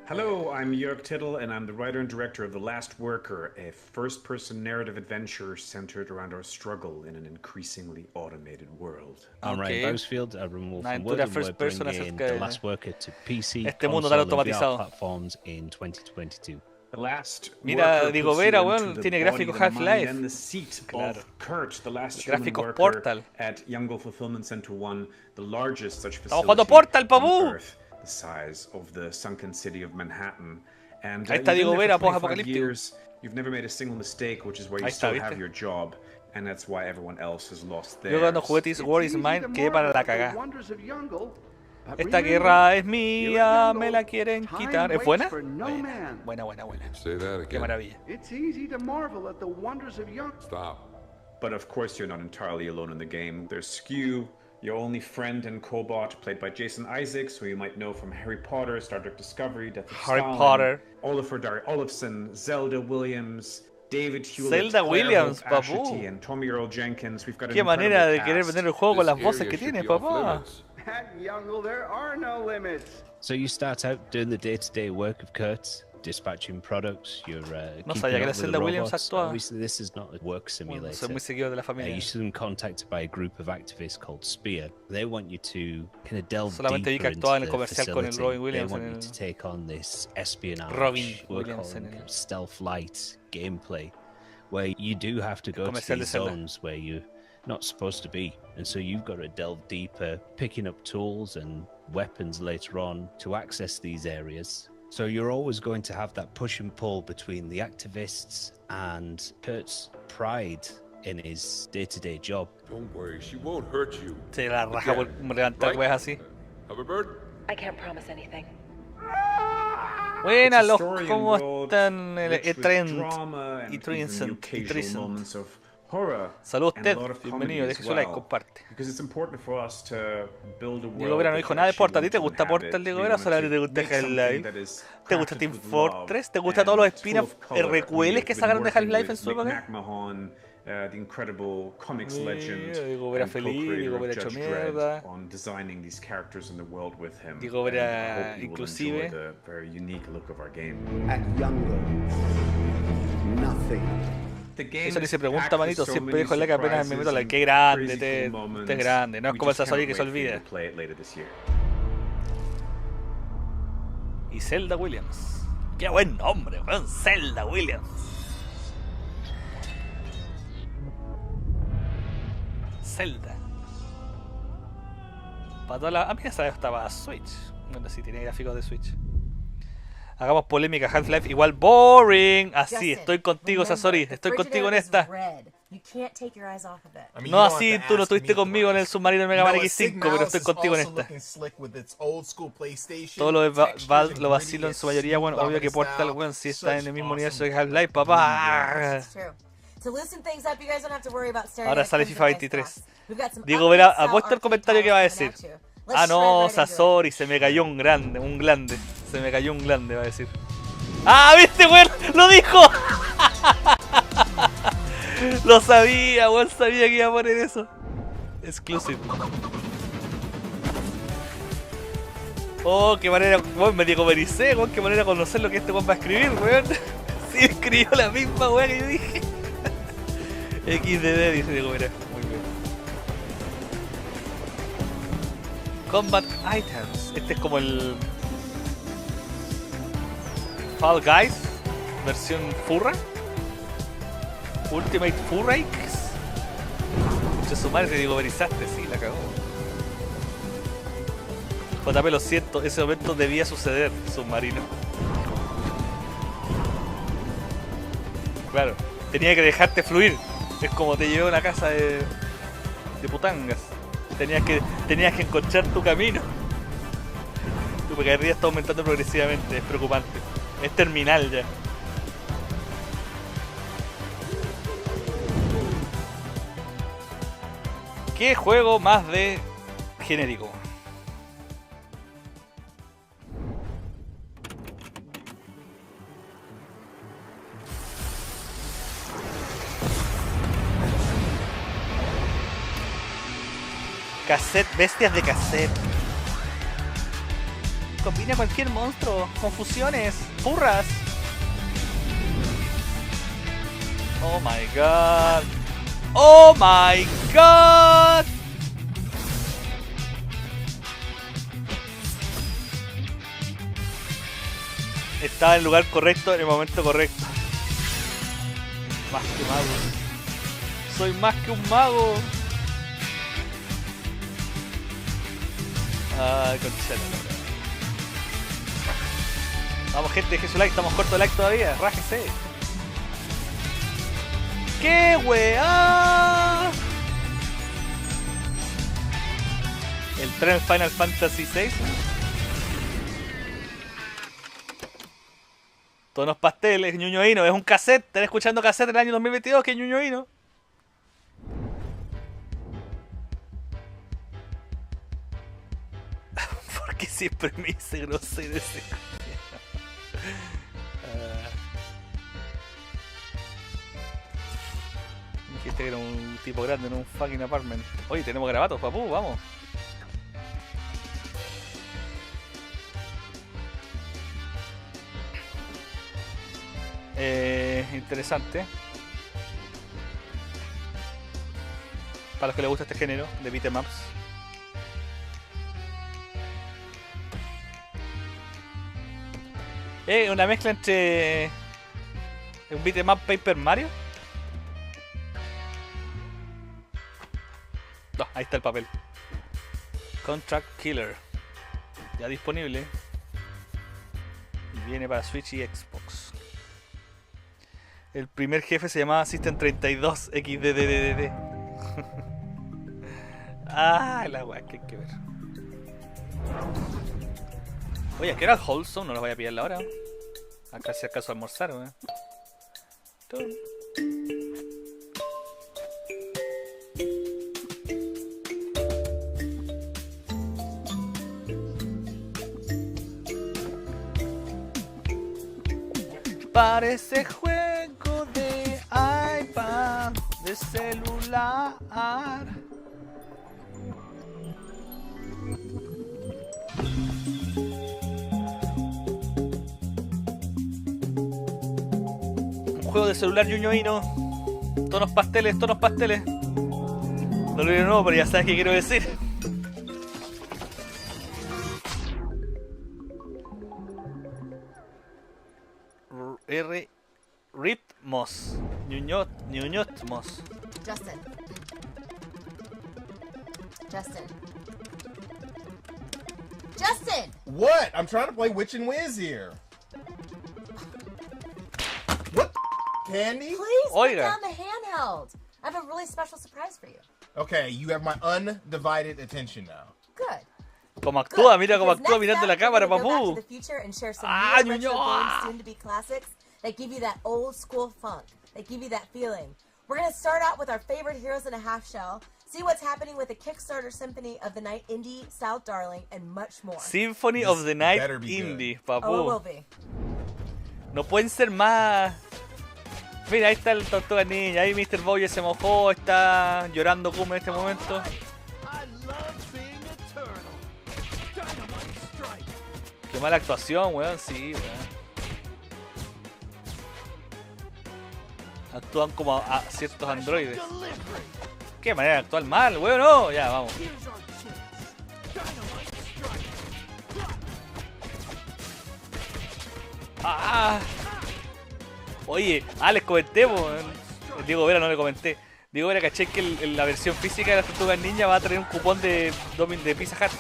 Hello, I'm Jörg Tittel, and I'm the writer and director of The Last Worker, a first-person narrative adventure centered around our struggle in an increasingly automated world. I'm Ryan Bousfield. I run Wolf and Wood, and we're bringing The Last Worker to PC, console, and VR platforms in 2022. The Last Mira, digo, Vera, weón, tiene gráficos Half-Life. Claro. Kurt, the last gráficos Portal. At Youngle Fulfillment Center 1, the largest such facility. Estamos jugando Portal, papu. The size of the sunken city of Manhattan. And ahí está Diego Vera, post-apocalíptico. You've never made a single mistake, which is why you still have your job, and that's why everyone else has lost theirs. Yo cuando jugué This War is Mine quedé para la cagada. Esta guerra es mía, me la quieren quitar. ¿Es buena? Buena. Qué maravilla. But of course you're not entirely alone in the game. There's Skew, your only friend and Cobot, played by Jason Isaacs, who you might know from Harry Potter, Star Trek Discovery, Death of Stalin, Oliver Dari Olofsson, Zelda Williams, David Hewlett, Zelda Williams, papu. And Tommy Earl Jenkins. We've got Qué manera de querer vender el juego con las voces que tiene, papá. So you start out doing the day-to-day work of Kurt, dispatching products. You're no sabía que era Zelda Williams actuaba. Obviously, this is not a work simulator. Soy muy seguidor de la familia. You're soon contacted by a group of activists called Spear. They want you to kind of delve solamente vi deeper que actuaba en into el the comercial con el facility. Robin Williams. They want you to take on this espionage, stealth light gameplay, where you do have to go to these zones where you're not supposed to be, and so you've got to delve deeper, picking up tools and weapons later on to access these areas. So you're always going to have that push and pull between the activists and Kurt's pride in his day-to-day job. Don't worry, she won't hurt you. Se la raja por levantar weas así. I can't promise anything. Buenas, los cómo están Trent y Trincent. Saludos, Ted. Bienvenido, deje su like, comparte. Diego Vera no dijo nada de Portal. ¿A ti te gusta Portal, Diego Vera? ¿Solamente te gusta Half-Life? ¿Te gusta Team Fortress? ¿Te gusta todos los spin-off RQLs que sacaron de Half-Life en su época? Diego Vera feliz, Diego Vera hecho mierda. Diego Vera inclusive. Eso ni se pregunta, manito, siempre dejo el like apenas me meto like. Qué grande, te es grande, no es como el Sasori que se olvida. Y Zelda Williams. Qué buen nombre, weón, Zelda Williams. Zelda. Para toda la... A mí esa estaba Switch. Bueno, sí, tiene gráficos de Switch. Hagamos polémica, Half-Life igual boring. Así, estoy contigo, Sasori. Estoy contigo en esta. No así, tú no estuviste conmigo en el submarino de Mega Man X5, pero estoy contigo en esta. Todo lo de Valve lo vacilo en su mayoría, bueno, obvio que Portal, bueno, si está en el mismo universo de Half-Life, papá. Ahora sale FIFA 23. Diego Vera, apuesta el comentario que va a decir. Ah, no, Sasori, se me cayó un glande. Se me cayó un glande, va a decir. ¡Ah, viste, weón! ¡Lo dijo! Lo sabía, weón, sabía que iba a poner eso. Exclusive. Oh, qué manera, weón, me dicomericé, weón, qué manera de conocer lo que este weón va a escribir, weón. Sí, escribió la misma weón que yo dije. XDD, dice Diego, mira. Muy bien. Combat Items. Este es como el Fall Guys versión Furra. Ultimate Furrakes. Mucho su madre, te digo, verizaste, sí, la cagó. JP, lo siento, ese momento debía suceder, submarino. Claro, tenía que dejarte fluir. Es como te llevó a una casa de putangas. Tenías que encontrar tu camino. Tu picardía está aumentando progresivamente, es preocupante. Es terminal ya. ¿Qué juego más de genérico? Cassette, bestias de cassette. Combina cualquier monstruo, confusiones, furras. Oh my god. Oh my god. Estaba en el lugar correcto en el momento correcto. Más que mago. Soy más que un mago. Ay, conchera. Vamos, gente, deje su like, estamos cortos de like todavía, rájese. ¡Qué weá! El tren Final Fantasy VI. Tonos pasteles, ñoñoíno, es un cassette, están escuchando cassette del año 2022, que es ñoñoíno. Que siempre me hice grosero ese. Dijiste que era un tipo grande en un fucking apartment. Oye, tenemos grabatos, papu, vamos. Interesante. Para los que les gusta este género de beat 'em ups. Una mezcla entre un beat 'em up Paper Mario. No, ahí está el papel. Contract Killer. Ya disponible. Y viene para Switch y Xbox. El primer jefe se llamaba System 32 XDDDD. Ah, la weá que hay que ver. Oye, ¿qué era el Wholesome? No lo voy a pillar la hora. Acá si acaso almorzar, ¿eh? Parece juego de iPad, de celular. Juego de celular ñoñoíno. Tonos pasteles, tonos pasteles. No lo digo nuevo, pero ya sabes qué quiero decir. Ritmos. Ñoñotmos. Justin. What? I'm trying to play Witch and Whiz here. What? Candy? Please put down the handheld. I have a really special surprise for you. Okay, you have my undivided attention now. Good. Como actúa, mira cómo actúa mirando la cámara, papu. Ah, ñoño. Soon to be classics that give you that old school funk, that give you that feeling. We're gonna start out with our favorite heroes in a half shell, See what's happening with the Kickstarter Symphony of the Night Indie Style Darling and much more. Symphony of the Night Indie, papu. Oh, it will be. No pueden ser más. Mira, ahí está el Tortuga Ninja, ahí Mr. Boy se mojó, está llorando Kuma en este momento. Qué mala actuación, weón, sí, weón. Actúan como a ciertos androides. Qué manera de actuar mal, weón, no, ya, vamos. Ah. Oye, les comenté, Diego Vera no le comenté. Diego Vera, caché que la versión física de las Tortugas Ninja va a traer un cupón de Pizza Hut.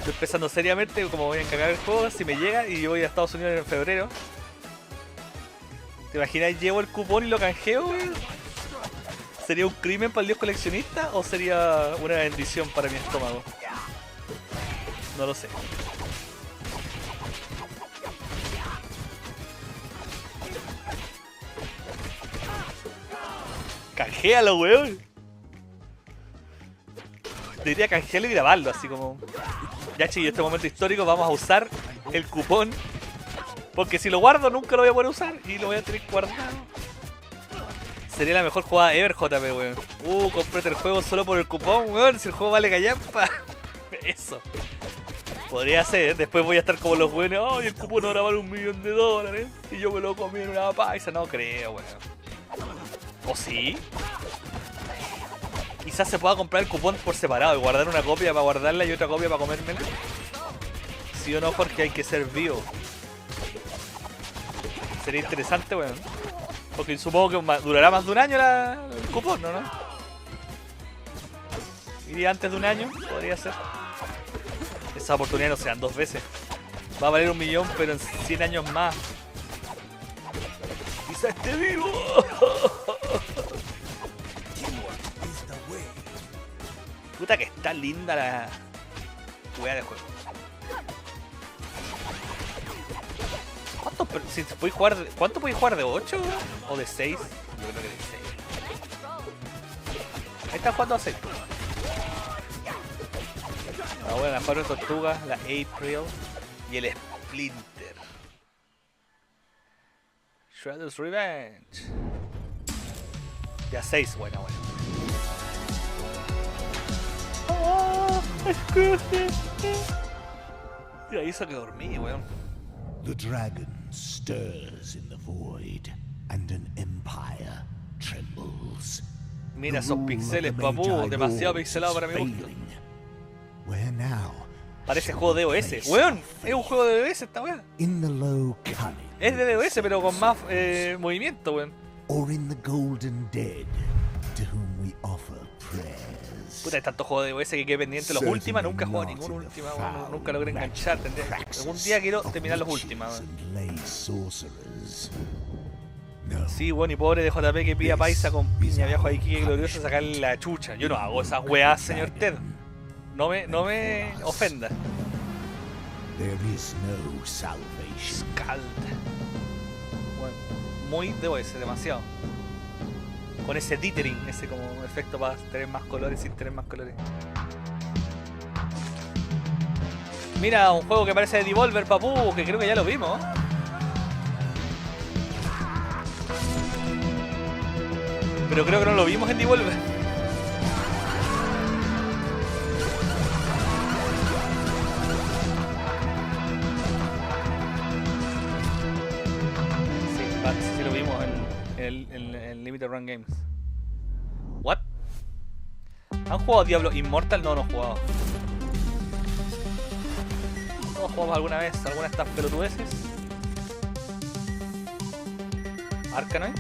Estoy pensando seriamente como voy a encargar el juego, si me llega y yo voy a Estados Unidos en febrero. ¿Te imaginas? Llevo el cupón y lo canjeo, weón. ¿Sería un crimen para el dios coleccionista o sería una bendición para mi estómago? No lo sé. Canjealo, weón. Debería canjearlo y grabarlo, así como... Ya, chicos, este momento histórico vamos a usar el cupón. Porque si lo guardo nunca lo voy a poder usar y lo voy a tener guardado. Sería la mejor jugada ever, JP, weón. Cómprate el juego solo por el cupón, weón. Si el juego vale callampa. Eso. Podría ser, después voy a estar como los weones. Ay, el cupón ahora vale $1.000.000 y yo me lo comí en una paisa. No creo, weón. ¿O sí? Quizás se pueda comprar el cupón por separado y guardar una copia para guardarla y otra copia para comérmela. ¿Sí o no? Porque hay que ser vivo. Sería interesante, weón. Porque supongo que durará más de un año el cupón, ¿no? Iría antes de un año, podría ser. Esa oportunidad no se dan 2 veces. Va a valer $1 millón, pero en 100 años más. Quizás esté vivo. Puta que está linda la wea de juego. ¿Cuánto podéis jugar de 8 o de 6? Yo creo que de 6. Ahí están jugando a 6. La buena, las 4 tortugas, la April y el Splinter. Shredder's Revenge. Ya 6, buena. Y ahí hizo que dormí, weón. The dragon stirs in the void and an empire trembles. Mira esos pixeles, papu, demasiado pixelado para mi gusto. Parece juego de DOS, weón. Es un juego de DOS esta weón. Es de DOS pero con más movimiento, weón. Puta, hay tantos juegos de DOS que quedé pendiente los últimos. Nunca he jugado ninguna última, weón. Nunca logré enganchar. Algún día quiero terminar los últimos, weón. Sí, bueno, y pobre de JP que pida paisa con piña, viajo aquí que glorioso sacarle la chucha. Yo no hago esas weas, señor Ted. No me ofenda. Scald. Bueno, muy DOS, demasiado. Con ese dithering, ese como efecto para tener más colores sin tener más colores. Mira, un juego que parece de Devolver, papu, que creo que ya lo vimos. Pero creo que no lo vimos en Devolver. Sí lo vimos en Limited Run Games. What? ¿Han jugado Diablo Immortal? No, no he jugado. ¿No jugamos alguna vez alguna de estas pelotudeces? ¿Arkanoid?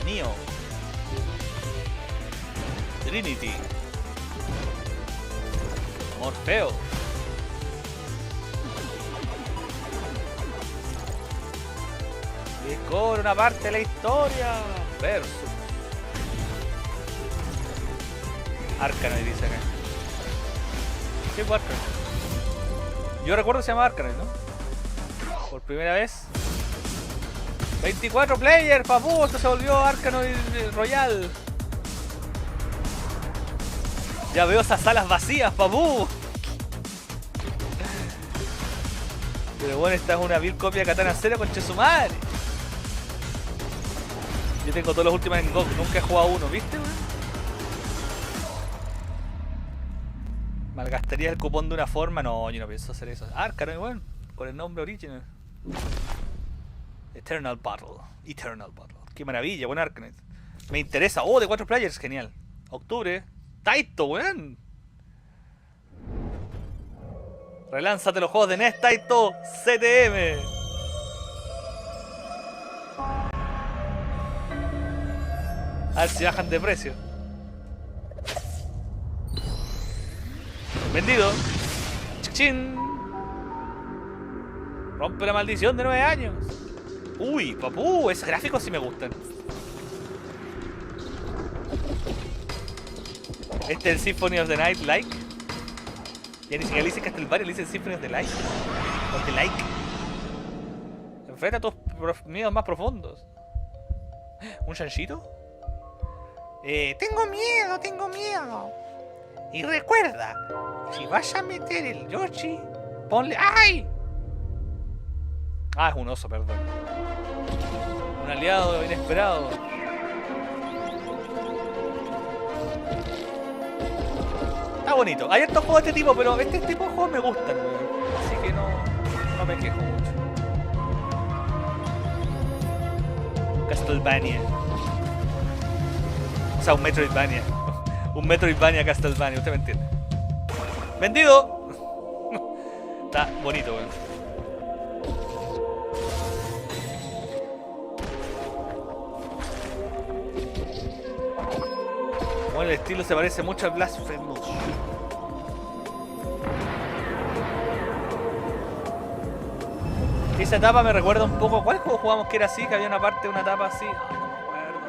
Neo, Trinity, Morfeo, Discord, una parte de la historia, Versus, Arkanoid dice acá. ¿Qué es Arkanoid? Yo recuerdo que se llama Arkanoid, ¿no? Por primera vez. 24 players, papu, esto se volvió Arkanoid Royal. Ya veo esas salas vacías, papu. Pero bueno, esta es una vil copia de Katana 0 con Chesumare. Yo tengo todos los últimos en GOG, nunca he jugado uno, ¿viste, weón? ¿Malgastaría el cupón de una forma? No, yo no pienso hacer eso. Arkanoid, weón, con el nombre original. Eternal Battle. Qué maravilla, buen Arkanoid. Me interesa. Oh, de 4 players, genial. Octubre. Taito, weón. Relánzate los juegos de NES, Taito CTM. A ver si bajan de precio. Vendido. Chin. Rompe la maldición de 9 años. Uy, papu, esos gráficos sí me gustan. Este es el Symphony of the Night like. Ya ni siquiera le dice Castlevania, le dice el Symphony of the Light. O the like. Enfrenta a tus miedos más profundos. ¿Un chanchito? Tengo miedo. Y recuerda, si vas a meter el Yoshi, ponle... ¡Ay! Ah, es un oso, perdón. Un aliado inesperado. Está bonito. Hay estos juegos de este tipo, pero este tipo de juegos me gustan, weón. Así que no me quejo mucho. Castlevania. O sea, un Metroidvania. Un Metroidvania Castlevania, usted me entiende. ¡Vendido! Está bonito, weón. Bueno, el estilo se parece mucho al Blasphemous. Esa etapa me recuerda un poco. ¿Cuál juego jugamos que era así? Que había una parte de una etapa así. Ay, no me acuerdo.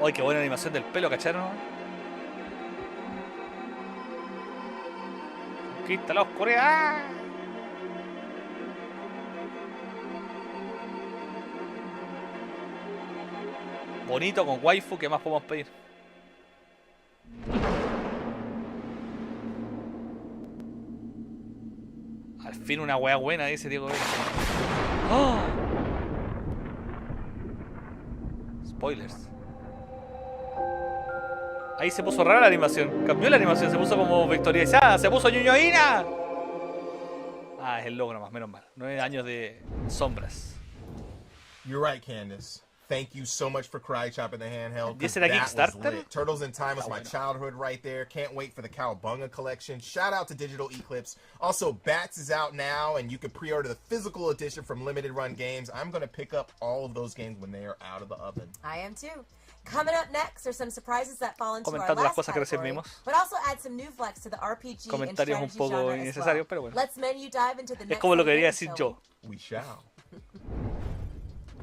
Ay, qué buena animación del pelo, ¿cacharon? Conquista la oscuridad. Bonito, con waifu, ¿qué más podemos pedir? Al fin una wea buena, dice Diego Vera. ¡Oh! Spoilers. Ahí se puso rara la animación. Cambió la animación, se puso como vectorizada. Se puso ñoñoína. Ah, es el logo nomás, menos mal. 9 años de sombras. You're right, Candace. Thank you so much for Karate Chopping the handheld. ¿Y ese era Kickstarter? Turtles in Time was my childhood right there. Can't wait for the Cowabunga collection. Shout out to Digital Eclipse. Also, Bats is out now, and you can pre-order the physical edition from Limited Run Games. I'm going to pick up all of those games when they are out of the oven. I am too. Coming up next are some surprises that fall into our Comentando las last cosas que recién category, vimos. but also add some new flex to the RPG and Comentarios un strategy poco genre as innecesarios, well. pero bueno. Let's menu dive into the Es next como lo que quería segment, decir shall yo. We shall.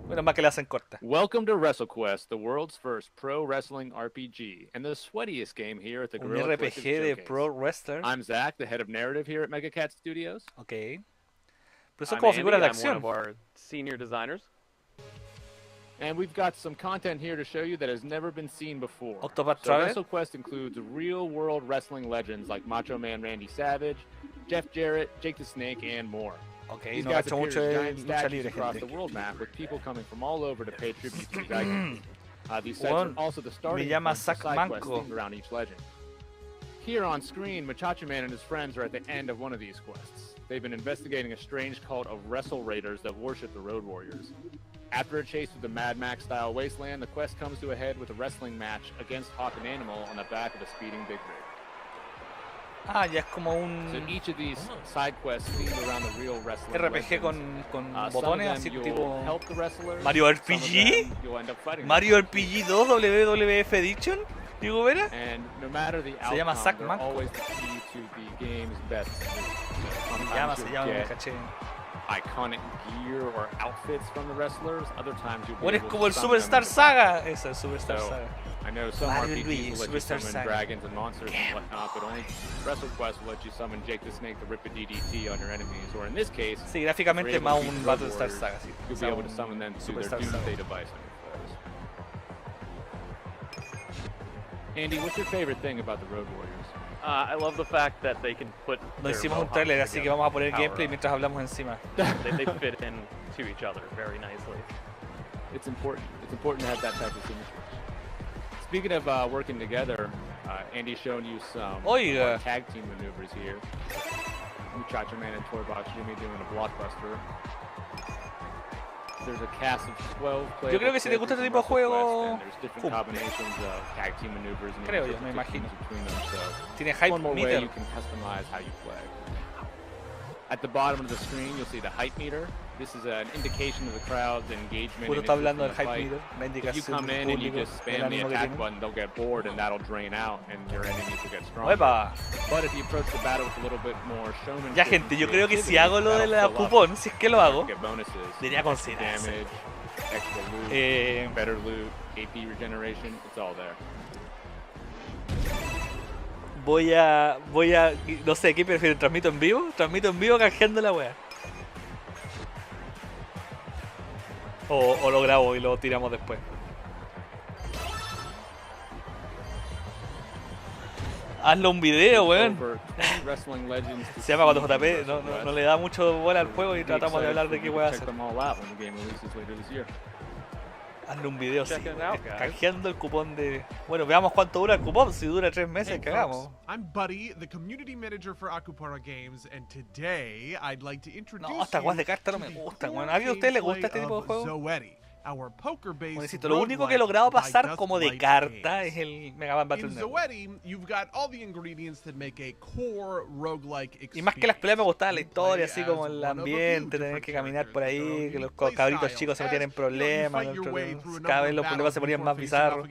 Bueno, más que la hacen corta. Welcome to WrestleQuest, the world's first pro wrestling RPG, and the sweatiest game here at the Un Guerrilla RPG de Showcase. Pro Wrestler. I'm Zach, the head of narrative here at MegaCat Studios. Ok. Pero son I'm como Andy, figuras de I'm one acción. of our senior designers. And we've got some content here to show you that has never been seen before. Octopath So Traveler. WrestleQuest includes real-world wrestling legends like Macho Man Randy Savage, Jeff Jarrett, Jake the Snake, and more. Ok, These no guys cacho appear mucho as de giant lucha statues libre, across gente. the world map with people coming from all over to pay tribute to these icons. These sites Juan, are also the starting me llama points for Zack side quests Manco. themed around each legend. Here on screen, Machacha Man and his friends are at the end of one of these quests. They've been investigating a strange cult of Wrestle Raiders that worship the Road Warriors. After a chase through the Mad Max-style wasteland, the quest comes to a head with a wrestling match against Hawk and Animal on the back of a speeding big rig. Ah, ya es como un So each of these side quests themed around the real wrestling RPG legends. con Some of botones, them así you'll tipo help the wrestlers, Mario some of RPG. them you'll end up fighting them. Mario RPG 2 WWF Edition. Digo, Vera. And no matter the Se llama outcome, Zack they're Manco. always the key to the game's best. Se llama, me caché. iconic gear or outfits from the wrestlers. Other times you'll be Bueno, es able como to el summon Superstar them. Saga. Esa es Superstar So, Saga. I know some Mario RPGs Luigi, will let you Superstar summon Saga. dragons and monsters and whatnot, but only WrestleQuest will let you summon Jake the Snake to rip a DDT on your enemies, or in this case, Sí, gráficamente if you're más able to un beat Road Battlestar Warriors, Saga, sí. you'll O sea, be able to un summon them to their Superstar Saga. Doomsday device on your foes. Andy, what's your favorite thing about the Road Warriors? I love the fact that they can put No their hicimos un mohawks trailer, así que together, vamos a poner power gameplay up. mientras hablamos encima. They fit in to each other very nicely. It's important. It's important to have that type of symmetry. Speaking of working together, Andy's shown you some Oiga. tag team maneuvers here. Muchacho Man and Toybox Jimmy doing a blockbuster. There's a cast of 12 players. Yo creo que si te gusta este tipo de juego, there's different pum. combinations of tag team maneuvers and Creo yo, different me imagino. between them. So Tiene hype one more way meter. you can customize how you play. At the bottom of the screen, you'll see the hype meter. This is an indication of the crowd's engagement. Puro and está interest hablando in del the hype fight. meter, la If you indicación come del in and you público, just del spam the ánimo que attack tiene. button, they'll get bored and that'll drain out and your enemies will get stronger. Uepa. But if you approach the battle with a little bit more showmanship Ya, gente, yo creo que si and hago lo de la that'll fill up. cupón, si es que lo hago, Get bonuses, debería extra considerarse. damage, extra loot, Eh, better loot, AP regeneration, it's all there. Voy a, no sé, ¿qué prefieren? ¿Transmito en vivo? Transmito en vivo canjeando la wea. O lo grabo y lo tiramos después. Hazlo un video, weón. Se llama cuando JP no le da mucho bola al juego y tratamos de hablar de qué wea hacer. Hazle un video, sí, canjeando el cupón de... Bueno, veamos cuánto dura el cupón. Si dura 3 meses, cagamos. I'm Buddy, the community manager for Akupara Games, and today I'd like to introduce No, estas guas de cartas no me gustan, weón. ¿A alguien de ustedes les gusta este tipo de juego? Necesito, lo único que he logrado pasar como de carta es el Mega Man Battle Network. Y más que las peleas me gustaba la historia, así como el ambiente, tener que caminar por ahí, que los cabritos chicos se metían en problemas, cada vez los problemas se ponían más bizarros.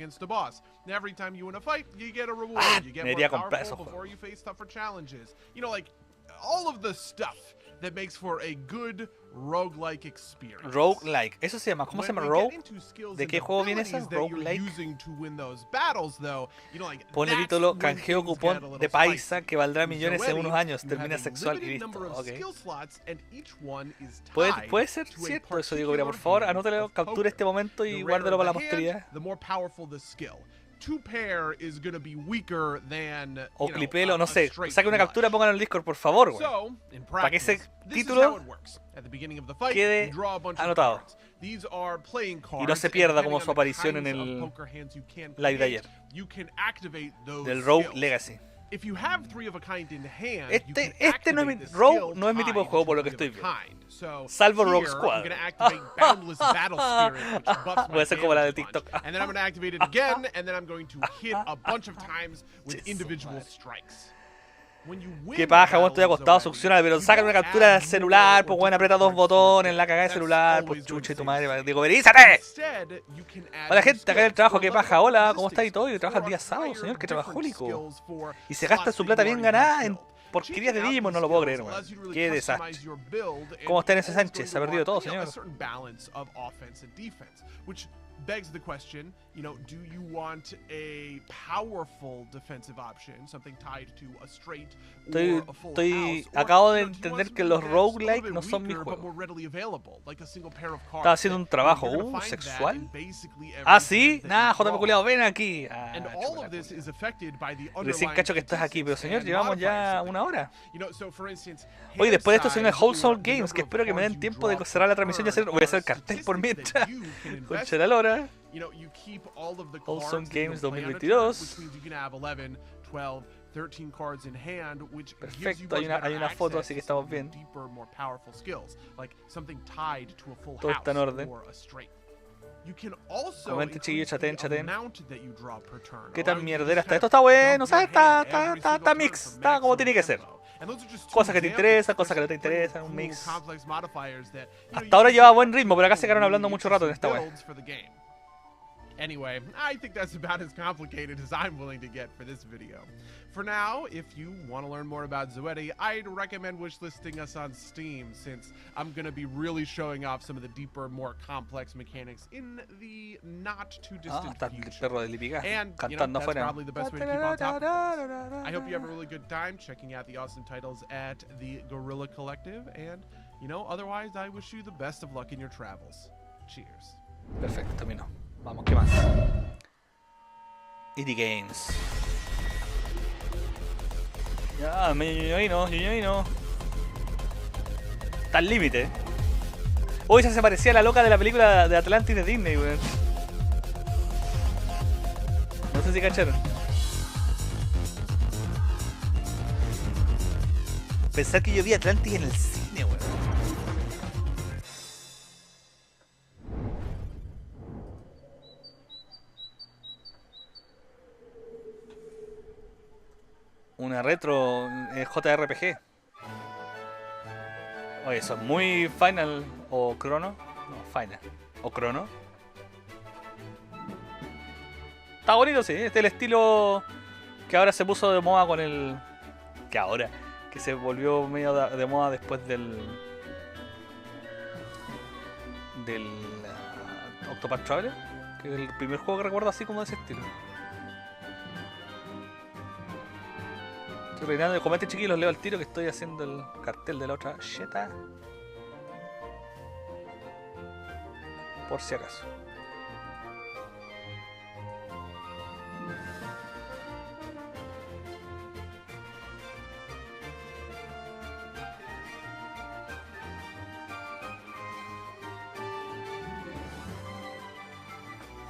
Ah, debería comprar esos juegos. That makes for a good roguelike experience. Roguelike, eso se llama, ¿cómo se llama? Rogue. ¿De qué juego viene eso? Roguelike. Pone título, canjeo cupón de paisa que valdrá millones en unos años, termina sexual y listo. Okay. Puede ser cierto eso, digo, mira, por favor, anótelo, capture este momento y guárdelo para la posteridad. O clipelo, no sé, saque una captura, pónganlo en el Discord, por favor, güey. Para que ese título quede anotado y no se pierda como su aparición en el live de ayer del Rogue Legacy. Este no es mi Rogue, no es mi tipo de juego por lo que estoy viendo. Salvo Rogue Squad. Voy a hacer como la de TikTok. Qué paja, bueno, estoy acostado, succiona, pero saca una captura del celular, pues bueno, aprieta 2 botones en la cagada del celular, pues chucha y tu madre, digo, verízate. Hola gente, acá en el trabajo, qué paja, hola, ¿cómo estás y todo? Y trabaja el día sábado, señor, que trabajólico. Y se gasta su plata bien ganada en porquerías de Digimon, no lo puedo creer, weón. Qué desastre. ¿Cómo está en ese Sánchez? Se ha perdido todo, señor. Begs the question, do you want a powerful defensive option, something tied to a straight or a full house? Acabo de entender que los roguelike no son mi juego. Estaba haciendo un trabajo, sexual. Ah, sí, nada, JP culiao, ven aquí. Recién cacho que estás aquí, pero señor, llevamos ya 1 hora. Oye, después de esto se viene Wholesome Games, que espero que me den tiempo de cerrar la transmisión y hacer. Voy a hacer cartel por mientras. Concha la lora. Wholesome Games 2022. Perfecto, hay una foto, así que estamos bien. Todo está en orden. Comenten, chiquillos, chaten. ¿Qué tan mierdera está? Esto está bueno, ¿sabes? Está mix, está como tiene que ser. Cosas que te interesan, cosas que no te interesan, un mix. Hasta ahora llevaba buen ritmo, pero acá se quedaron hablando mucho rato en esta web. Anyway, I think that's about as complicated as I'm willing to get for this video. For now, if you want to learn more about Zoetti, I'd recommend wishlisting us on Steam, since I'm going to be really showing off some of the deeper, more complex mechanics in the not-too-distant future. And, you know, that's probably the best way to keep on top of things. I hope you have a really good time checking out the awesome titles at the Guerrilla Collective, and, you know, otherwise, I wish you the best of luck in your travels. Cheers. Perfecto, terminó. Vamos, ¿qué más? Indie Games. Ya, ñoño. Está al límite. Uy, esa se parecía a la loca de la película de Atlantis de Disney, weón. No sé si cacharon. Pensar que yo vi Atlantis en el cine, weón. Una retro JRPG. Oye, eso es muy Final o Chrono. No, Final. O Chrono. Está bonito, sí. Este es el estilo que ahora se puso de moda con el... Que se volvió medio de moda después del Octopath Traveler. Que es el primer juego que recuerdo así como de ese estilo. Estoy reinando de combate, chiquillos, leo al tiro que estoy haciendo el cartel de la otra cheta. Por si acaso.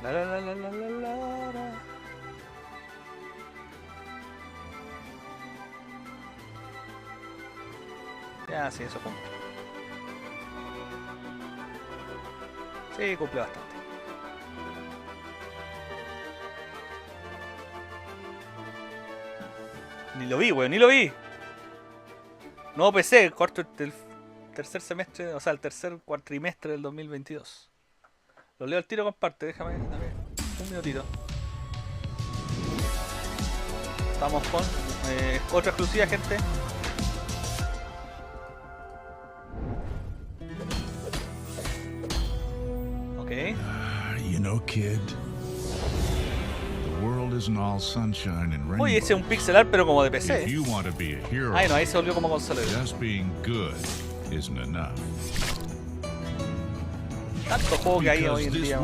La. Ya, sí, eso cumple. Sí, cumple bastante. Ni lo vi, weón, ni lo vi. Nuevo PC, corto del tercer semestre, o sea, el tercer cuatrimestre del 2022. Lo leo al tiro, comparte, déjame un minutito. Estamos con otra exclusiva, gente. You know, kid, the world isn't all sunshine and rainbows. Oye, ese es un pixel art, pero como de PC. If you want to be a hero, ay, no, ahí se volvió como consola. Just being good isn't enough. Tanto juego que hay hoy en día.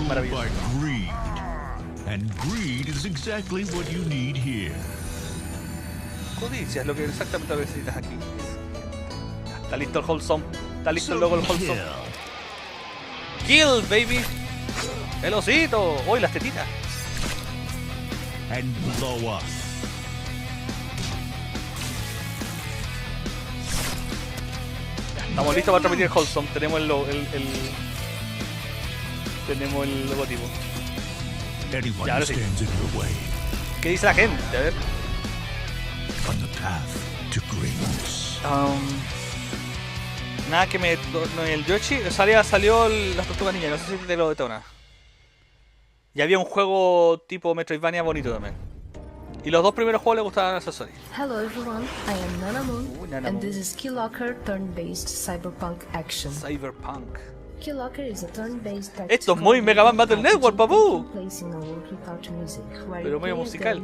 Maravilloso. Greed. And greed is exactly what you need here. Codicia es lo que exactamente lo que necesitas aquí. Está listo el Wholesome. Está listo el logo del Wholesome. Kill, baby. El osito. Uy, las tetitas. And blow up. Estamos listos para transmitir el Wholesome. Tenemos tenemos el logotipo. Ya, ahora sí. ¿Qué dice la gente? A ver. Nada que me... No, el Yoshi salió las tortugas ninja, no sé si te lo detona. Y había un juego tipo Metroidvania bonito también. Y los dos primeros juegos le gustaban a Sasori. Hello everyone, I am Nanamoon, and this is Keylocker turn-based cyberpunk action. Cyberpunk. Keylocker is a turn-based esto es muy Mega Man Battle Network, papu. Pero medio musical.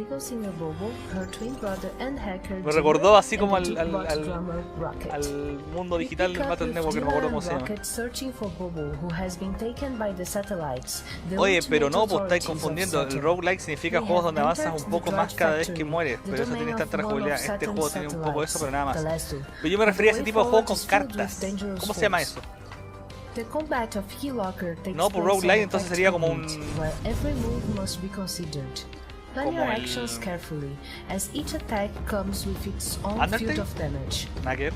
Me recordó así como al mundo digital del Battle Network, que no me acuerdo cómo se llama. Oye, pero no, pues estáis confundiendo. El roguelike significa juegos donde avanzas un poco más cada vez que mueres, pero eso tiene tanta jugabilidad. Este juego tiene un poco de eso, pero nada más. Pero yo me refería a ese tipo de juegos con cartas. ¿Cómo se llama eso? No, por roguelike entonces sería como un... Como el... Undertale. Nugget.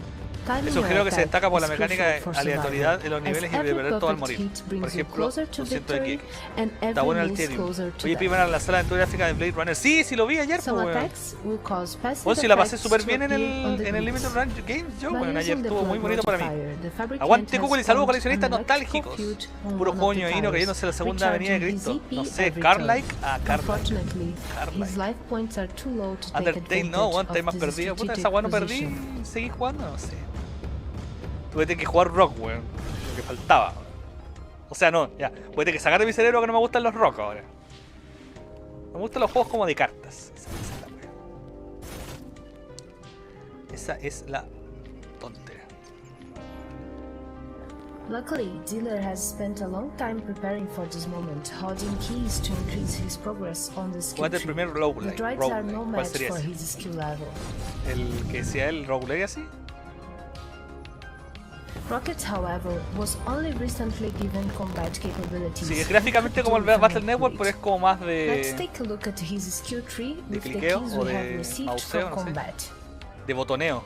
Es un género que se destaca por la mecánica de aleatoriedad en los niveles y de perder todo al morir. Por ejemplo, 200X. Está bueno el Ethereum. Oye, iban a la sala de aventura gráfica de Blade Runner. Sí, sí lo vi ayer, pues. Bueno, sí la pasé súper bien en el Limited Run Games. Yo, bueno, ayer estuvo muy bonito para mí. Aguante Cúculi, saludos coleccionistas nostálgicos. Puro coño ahí, no cayéndose la segunda avenida de Cristo. No sé, Carlike. Ah, Carlike. Undertale, no, one time más perdido. Puta, esa weá no perdí. Seguí jugando, no sé. Tuve que jugar rock, weón. Lo que faltaba. O sea, no, ya. Voy a tener que sacar de mi cerebro que no me gustan los rock ahora. Me gustan los juegos como de cartas. Esa es la tontera. Luckily, Dealer has spent a long time preparing for this moment, holding keys to increase his progress on the skill tree. El primer roguelike. The droids are no match for his skill level. ¿El que sea el roguelike así? Rocket, however, was only recently given combat capabilities. Sí, es gráficamente como el Battle Network, pero es como más de... Let's take a look at his skill tree with the keys we have received for combat. De botoneo.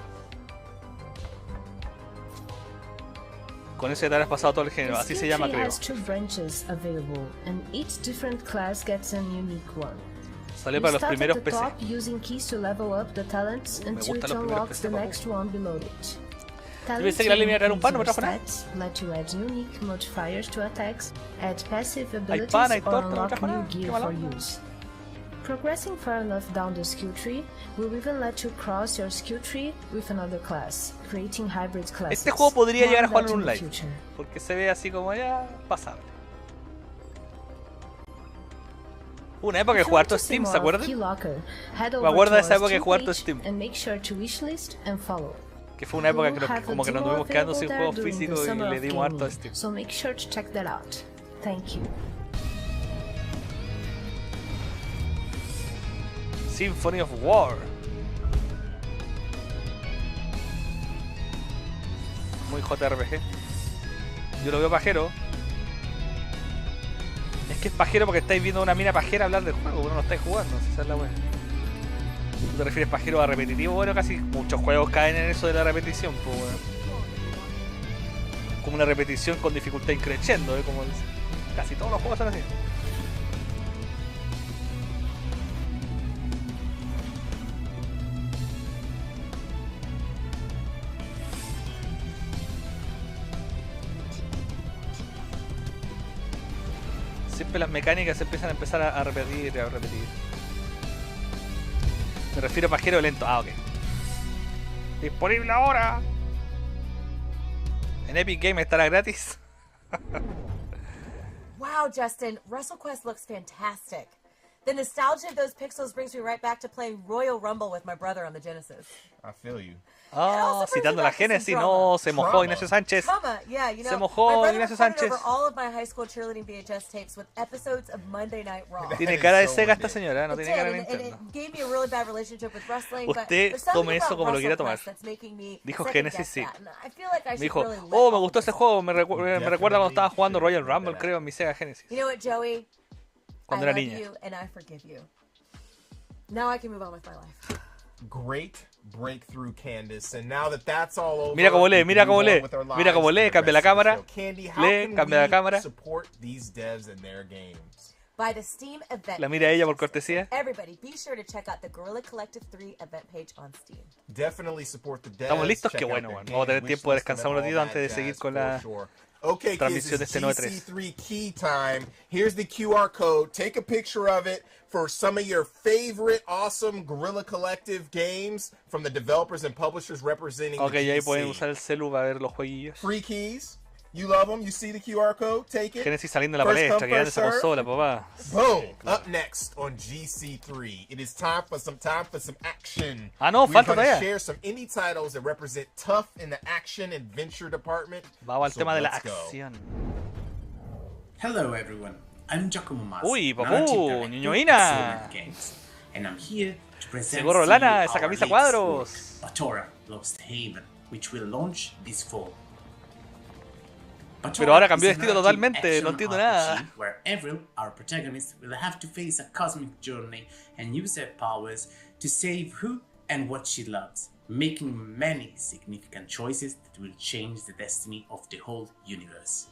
Con eso ya te habrás pasado todo el género, así se llama, creo. Has two branches available, and each different class gets a unique one. Sale para los primeros PC. Using keys to level up the talents until it unlocks the next one below it. Yo pensé que la línea era un pan, no me trajo nada. Let you add unique modifiers to attacks, add passive abilities, pan, hay or torta, no unlock me new trajo gear nada. for use. Progressing far enough down the skill tree will even let you cross your skill tree with another class, creating hybrid classes. Este juego podría llegar a jugarlo en un live, porque se ve así como ya pasable. Una época que jugar todo Steam, ¿se acuerdan? Me acuerdo de esa época que jugar todo Steam. Que fue una época que como que nos tuvimos quedando sin juegos físicos y le dimos harto a Steam. So make sure to check that out. Thank you. Symphony of War. Muy JRPG. Yo lo veo pajero. Es que es pajero porque estáis viendo una mina pajera hablar del juego, pero no lo estáis jugando, esa es la buena. ¿Tú te refieres pajero a repetitivo? Bueno, casi muchos juegos caen en eso de la repetición, pues bueno. Como una repetición con dificultad increciendo, como casi todos los juegos son así. Siempre las mecánicas se empiezan a repetir y a repetir. Me refiero a pajero lento. Ah, ok. Disponible ahora. En Epic Games estará gratis. Wow, Justin, WrestleQuest looks fantastic. The nostalgia of those pixels brings me right back to playing Royal Rumble with my brother on the Genesis. I feel you. Ah, citando la Genesis, no, se mojó Ignacio Sánchez. Yeah, you know, se mojó Ignacio Sánchez. Over all of my high school cheerleading VHS tapes with episodes of Monday Night Raw. Tiene cara de Sega esta señora, no tiene cara de Nintendo. Usted tome eso como lo quiera tomar. Dijo Genesis, sí. Me dijo, oh, me gustó ese juego, me recuerda cuando estaba jugando Royal Rumble, creo, en mi Sega Genesis. You know what, Joey? Cuando era niña. Now I can move on with my life. Great breakthrough, Candice. And now that that's all over, mira cómo lee, mira cómo lee, mira cómo lee, cambia la cámara, lee, cambia la cámara. By the Steam event. La mira ella por cortesía. Everybody, be sure to check out the Guerrilla Collective 3 event page on Steam. Definitely support the devs. Estamos listos, qué bueno, bueno. Vamos a tener tiempo de descansar un ratito antes de seguir con la transmisión de este 9-3. GC3 key time. Here's the QR code. Take a picture of it for some of your favorite awesome Guerrilla Collective games from the developers and publishers representing the GC. Ahí pueden usar el celu para ver los jueguillos. Free keys. You love them. You see the QR code. Take it. Genesis saliendo de la palestra, que esa consola, papá. Boom. Up next on GC3, it is time for some action. Ah, no, falta todavía. We're going to share some indie titles that represent tough in the action adventure department. Vamos al tema de la acción. Hello everyone. I'm Giacomo Masi. Uy, papu, ñoñoína. And I'm here to present ese gorro lana, esa camisa cuadros. Batora Lost Haven, which will launch this fall. Pero ahora cambió de estilo totalmente, no entiendo nada. Where Avril, our protagonist, will have to face a cosmic journey and use her powers to save who and what she loves. making many significant choices that will change the destiny of the whole universe.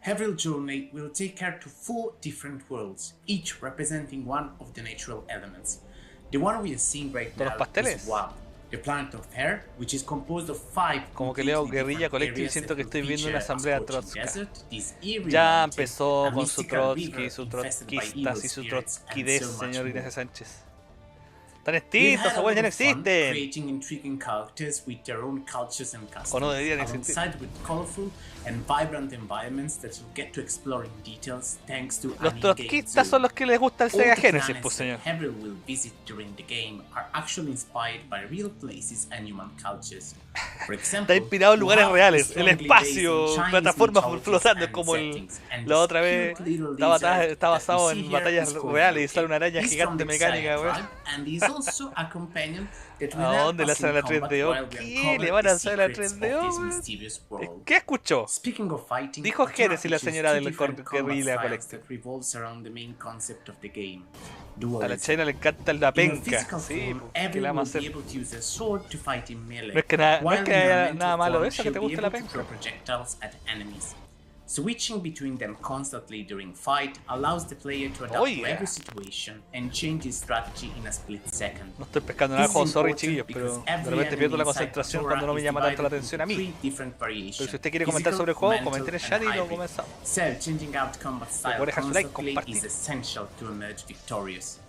Every journey will take her to 4 different worlds, each representing one of the natural elements. The one we are seeing right now is Wild, the planet of Air, which is composed of 5. Como que leo Guerrilla Collective y siento que estoy viendo una asamblea trotskista. Ya empezó con su Trotsky, su trotskistas y su trotskidez, señor Inés Sánchez. Están extintos, esos ya no existen. O no deberían existir. Los trotskistas son los que les gusta el Sega Genesis, pues señor. Está inspirado en lugares reales, el espacio, plataformas flotando como la otra vez está basado en batallas reales y sale una araña gigante mecánica, weón. ¿A dónde le hacen la 3DO? ¿Qué? ¿Le van a hacer la 3DO? ¿Qué escuchó? Dijo Genesis la señora del Guerrilla Collective. A la China le encanta la penca. Sí, ¿qué le vamos a hacer? No es que haya nada malo de eso, que te guste la penca. Switching between them constantly during fight allows the player to adapt to every situation and change his strategy in a split second. No estoy pescando nada, juego, sorry chiquillos, pero de repente pierdo la concentración cuando no me llama tanto la atención a mí. Pero si usted quiere comentar sobre el juego, comenten en el chat y lo comenzamos. So, changing out combat style constantly is essential to emerge victorious.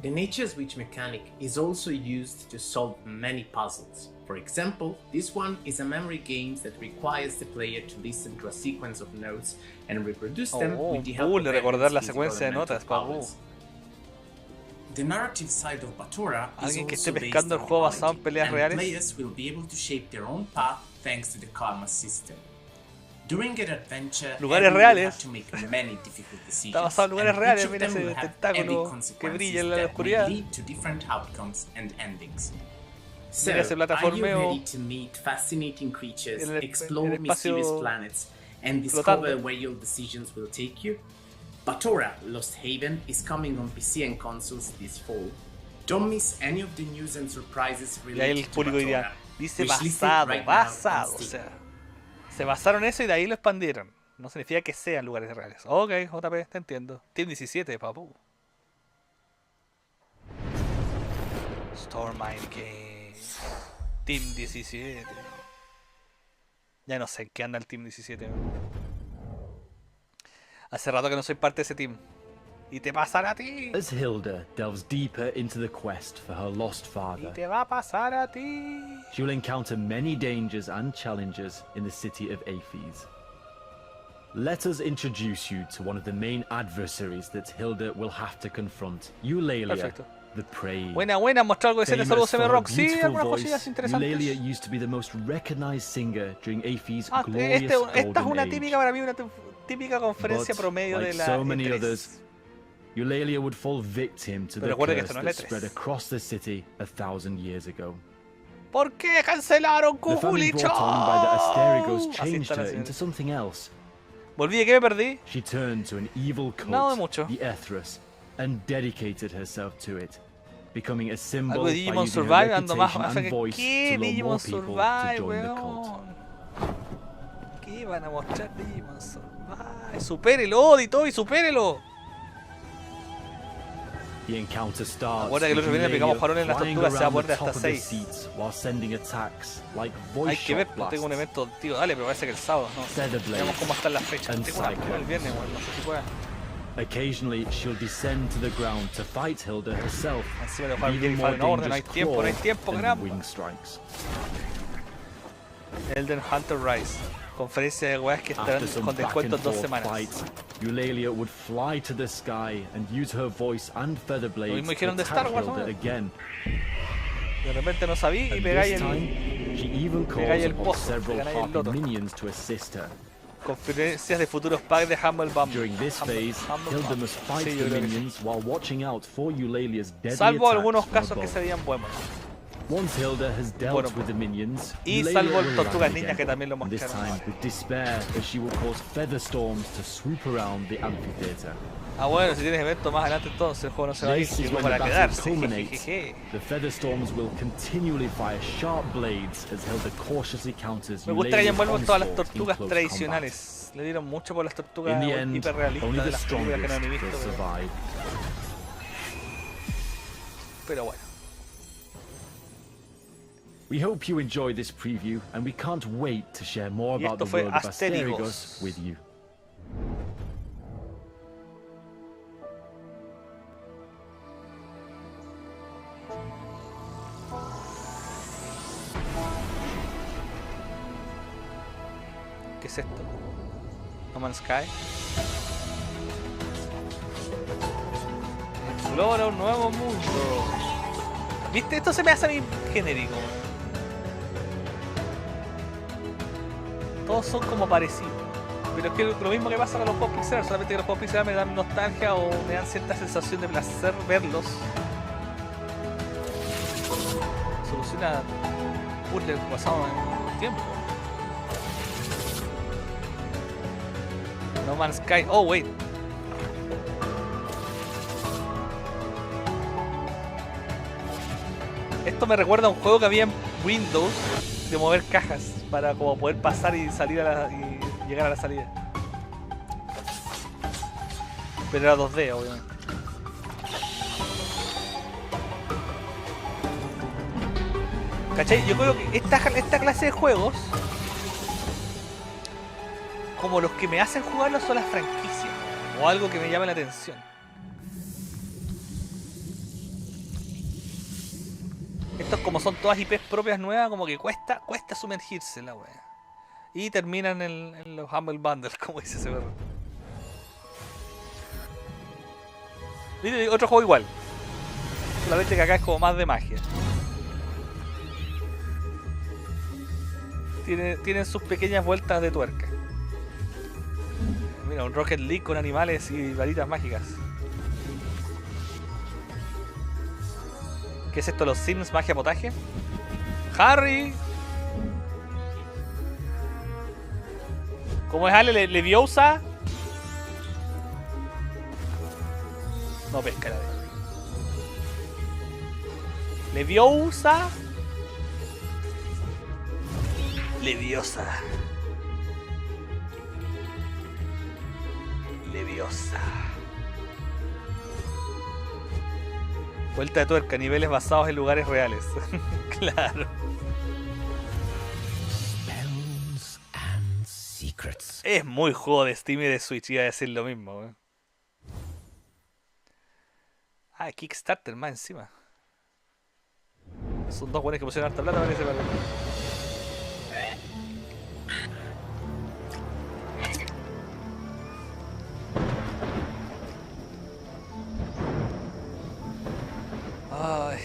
The nature switch mechanic is also used to solve many puzzles. For example, this one is a memory game that requires the player to listen to a sequence of notes and reproduce them with the help of recordar la secuencia de notas, The narrative side of Batora is alguien que also esté pescando el juego basado en peleas reales. Players will be able to shape their own path thanks to the karma system. During an adventure, lugares reales. Está basado en lugares reales, mira ese tentáculo que brilla en la oscuridad. So, are you ready to meet fascinating creatures, explore mysterious planets, and discover where your decisions will take you? Batora Lost Haven is coming on PC and consoles this fall. Don't miss any of the news and surprises related to Batora. Dice basado, o sea, se basaron en eso y de ahí lo expandieron. No significa que sean lugares reales. Ok, JP, te entiendo. Team 17, papu. Stormine Game. Team 17. Ya no sé en qué anda el Team 17. Hace rato que no soy parte de ese team. Y te pasará a ti. As Hilda delves deeper into the quest for her lost father, y te va a pasar a ti. She will encounter many dangers and challenges in the city of Aphes. Let us introduce you to one of the main adversaries that Hilda will have to confront, Eulalia. Perfecto. The Prey. Buena, mostrar algo de escena, saludos M-Rock. Sí, algunas cosillas interesantes. Eulalia used to be the most recognized singer during Aphes' glorious esta es una golden típica, para mí, una típica conferencia promedio de la so many others, Eulalia would fall victim to the curse that spread across the city 1,000 years ago. ¿Por qué cancelaron Cúculi Show? By the Asterigos changed her into something else. Volví, ¿qué me perdí? She turned to an evil cult, the Ethras, and dedicated herself to it, becoming a symbol algo de Digimon Survive, ando más and voice ¿qué Digimon Survive, weón? ¿Qué van a mostrar Digimon Survive? Supérelo, Dito, y supérelo. The encounter starts. Ahora que el otro viene pegamos faroles en las tortugas, se va a poner hasta 6. Hay que ver, pues tengo un evento, tío, dale, pero parece que el sábado, no. Veamos cómo están las fechas. Tengo una el viernes, bueno, no sé si pueda. Occasionally, she'll descend to the ground to fight Hilda herself. Even more dangerous claw and wing strikes. Elden Hunter Rise. Conferencia de weas que estarán con descuento en 2 semanas. Eulalia would fly to the sky and use her voice and feather blades to attack Hilda again. De repente no sabí y pegáis el pozo, pegáis el loto. Minions to assist her. Conferencias de futuros packs de Humble Bumble. During this phase, Hilda must fight the minions while watching out for Eulalia's deadly salvo attacks algunos from casos above. que se veían buenos. Once Hilda has dealt with the minions, y salvo el Tortugas Ninja, que también lo this mostraron. time with despair, as she will cause feather storms to swoop around the amphitheater. Ah, bueno, si tienes evento más adelante, entonces el juego no se va a ir, sino para quedarse. The feather storms will continually fire sharp blades as Hilda cautiously counters. Me gusta que hayan vuelto todas las tortugas tradicionales. Le dieron mucho por las tortugas hiperrealistas de las películas que no han visto. Pero bueno. We hope you enjoy this preview, and we can't wait to share more about the world of Asterigos with you. ¿Qué es esto? No Man's Sky. Explora un nuevo mundo. ¿Viste? Esto se me hace a mí genérico. Todos son como parecidos. Pero es que lo mismo que pasa con los juegos pixelados, solamente que los juegos pixelados me dan nostalgia o me dan cierta sensación de placer verlos. Soluciona puzzles pasados en el tiempo. No Man's Sky. Oh, wait. Esto me recuerda a un juego que había en Windows de mover cajas para como poder pasar y salir y llegar a la salida. Pero era 2D, obviamente. ¿Cachai? Yo creo que esta clase de juegos, como los que me hacen jugarlos, son las franquicias o algo que me llame la atención. Estos, como son todas IPs propias nuevas, como que cuesta sumergirse en la wea. Y terminan en los Humble Bundles, como dice ese perro. ¿Viste? Otro juego igual. Solamente que acá es como más de magia. Tienen sus pequeñas vueltas de tuerca. Mira, un Rocket League con animales y varitas mágicas. ¿Qué es esto? ¿Los Sims magia potaje? ¡Harry! ¿Cómo es Ale? ¿Leviosa? No pesca la vez. ¿Leviosa? Leviosa. Leviosa. Vuelta de tuerca, niveles basados en lugares reales. Claro. Spells and secrets. Es muy juego de Steam y de Switch, iba a decir lo mismo, wey. Ah, Kickstarter más encima. Son dos buenos que pusieron harta plata, parece, para... Ay.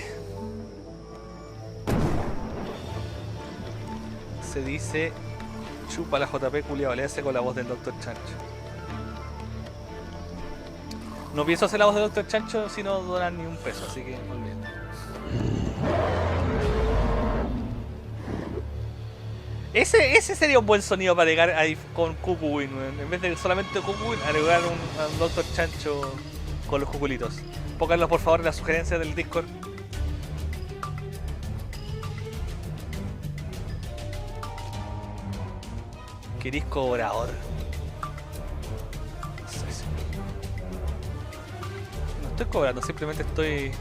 Se dice chupa la JP culiao, le hace con la voz del Dr. Chancho. No pienso hacer la voz del Dr. Chancho si no donan ni un peso, así que olviden. Ese sería un buen sonido para llegar ahí con Cúculi, en vez de solamente Cúculi, agregar un Dr. Chancho con los cuculitos. Pónganlo por favor en las sugerencias del Discord. ¿Querís cobrador? No sé si... No estoy cobrando, simplemente estoy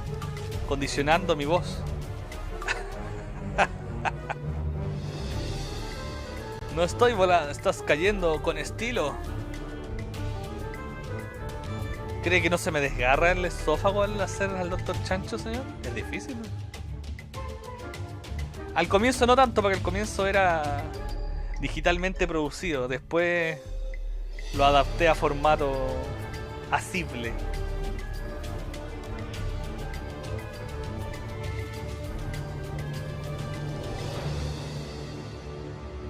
condicionando mi voz. No estoy volando, estás cayendo con estilo. ¿Cree que no se me desgarra el esófago al hacer al Dr. Chancho, señor? Es difícil, ¿no? Al comienzo no tanto, porque al comienzo era digitalmente producido. Después lo adapté a formato asible.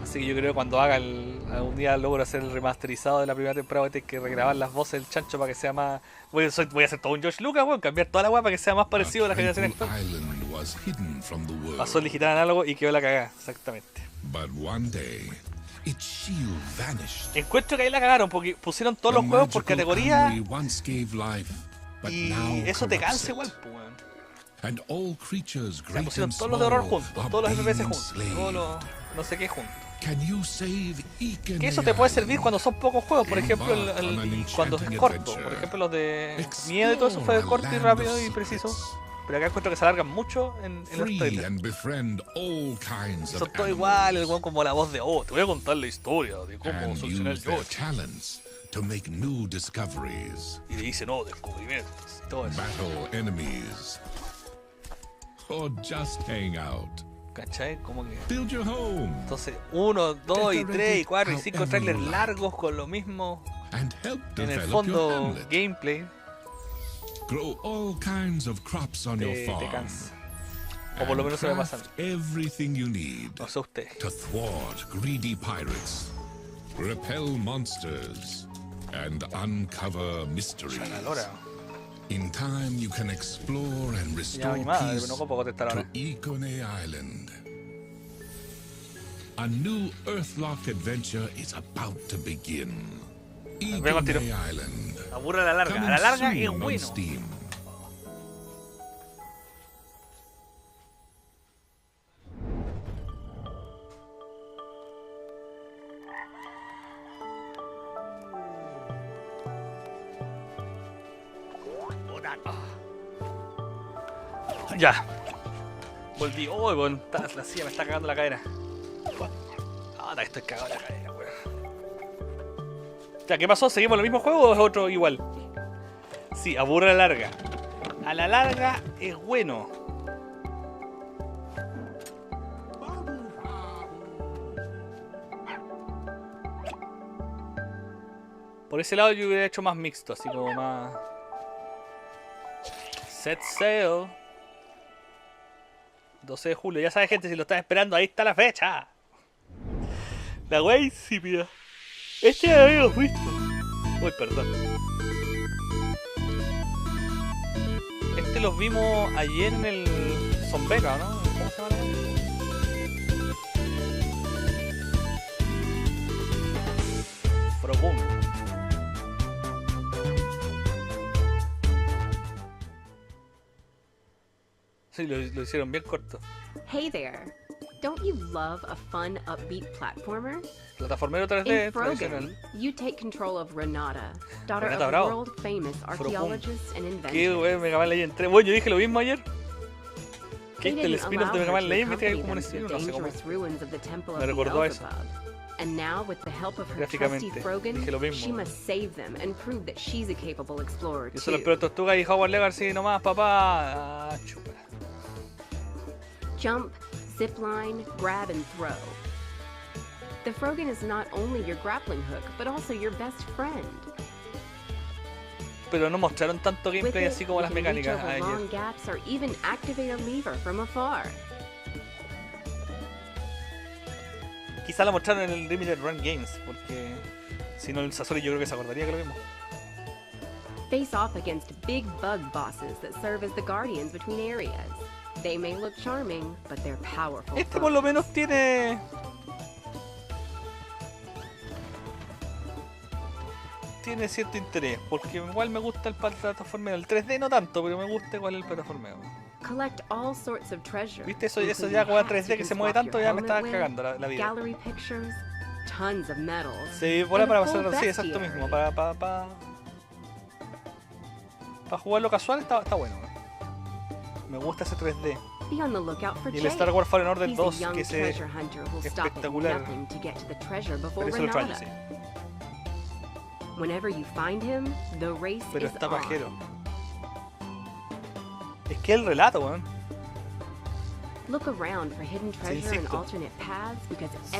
Así que yo creo que cuando haga algún día logro hacer el remasterizado de la primera temporada, voy a tener que regrabar las voces del Chancho para que sea más... Voy a hacer todo un George Lucas, cambiar toda la weá para que sea más parecido a la generación actual. was hidden from the world. Pasó el digital análogo y quedó la cagada, exactamente. But one day, its shield vanished. Encuentro que ahí la cagaron porque pusieron todos los juegos por categoría y eso te cansa igual, pues. And all creatures, o sea, pusieron todos los de horror juntos, todos los FPS juntos, todos los no sé qué juntos. Que eso te puede servir cuando son pocos juegos, por ejemplo, cuando es corto. Por ejemplo, los de miedo y todo eso fue corto y rápido y preciso. Pero acá encuentro que se alargan mucho en los trailers. Son todos iguales, el weón como la voz de te voy a contar la historia de cómo solucionar el yoyo. Y le dice, no, descubrimientos y todo eso. ¿Cachai? Como que... Entonces, 1, 2 y 3 y 4 y 5 trailers largos con lo mismo. En el fondo, gameplay. Te cansa. O por lo menos se me pasa. No sé usted. In time, you can explore and restore peace to Icone Island. A new Earthlock adventure is about to begin. Icone Island. Aburre a la larga. A la larga es bueno. Ya. Volví. Oh, weón. La silla me está cagando la cadera. Ah, estoy cagado la cadera, weón. Ya, ¿qué pasó? ¿Seguimos el mismo juego o es otro igual? Sí, aburre a la larga. A la larga es bueno. Por ese lado yo hubiera hecho más mixto, así como más... Set sail. 12 de julio, ya sabes, gente, si lo estás esperando, ahí está la fecha. La wea insípida. Este ya lo habíamos visto. Uy, perdón. Este los vimos ayer en el Sombrero, ¿no? ¿Cómo se llama? Frogum. Sí, lo hicieron bien corto. Hey there. Don't you love a fun, upbeat platformer? Plataformero 3D In tradicional. Frogen, you take control of Renata, daughter of world-famous archaeologists and inventors. Qué wey, Mega Man Legend 3. Bueno, yo dije lo mismo ayer. Que este el spin-off de Mega Man Legend, viste que hay como un estilo, no sé cómo. Me recordó a eso. And now, with the help of her trusty Frogen, she must save them and prove that she's a capable explorer too. Yo solo espero Tortuga y Howard Legacy nomás, papá. Ah, chupa. Jump, zipline, grab and throw. The Frogen is not only your grappling hook, but also your best friend. Pero no mostraron tanto gameplay así como las mecánicas ayer. Long gaps or even activate a lever from afar. Quizá lo mostraron en el Limited Run Games, porque si no el Sasori yo creo que se acordaría que lo vimos. Face off against big bug bosses that serve as the guardians between areas. They may look charming, but they're powerful. Este por lo menos tiene cierto interés, porque igual me gusta el plataformeo. El 3D no tanto, pero me gusta igual el plataformeo. Collect all sorts of treasure. ¿Viste eso ya con el 3D que se mueve tanto? Ya me estaba cagando la vida. Gallery pictures, tons of medals. Sí, bola para pasarlo, sí, exacto mismo. Para jugarlo casual está bueno. Me gusta ese 3D. Y el Star Wars Fallen Order 2, que es espectacular. Pero eso lo trae, sí. Pero está pajero. Es que el relato, weón.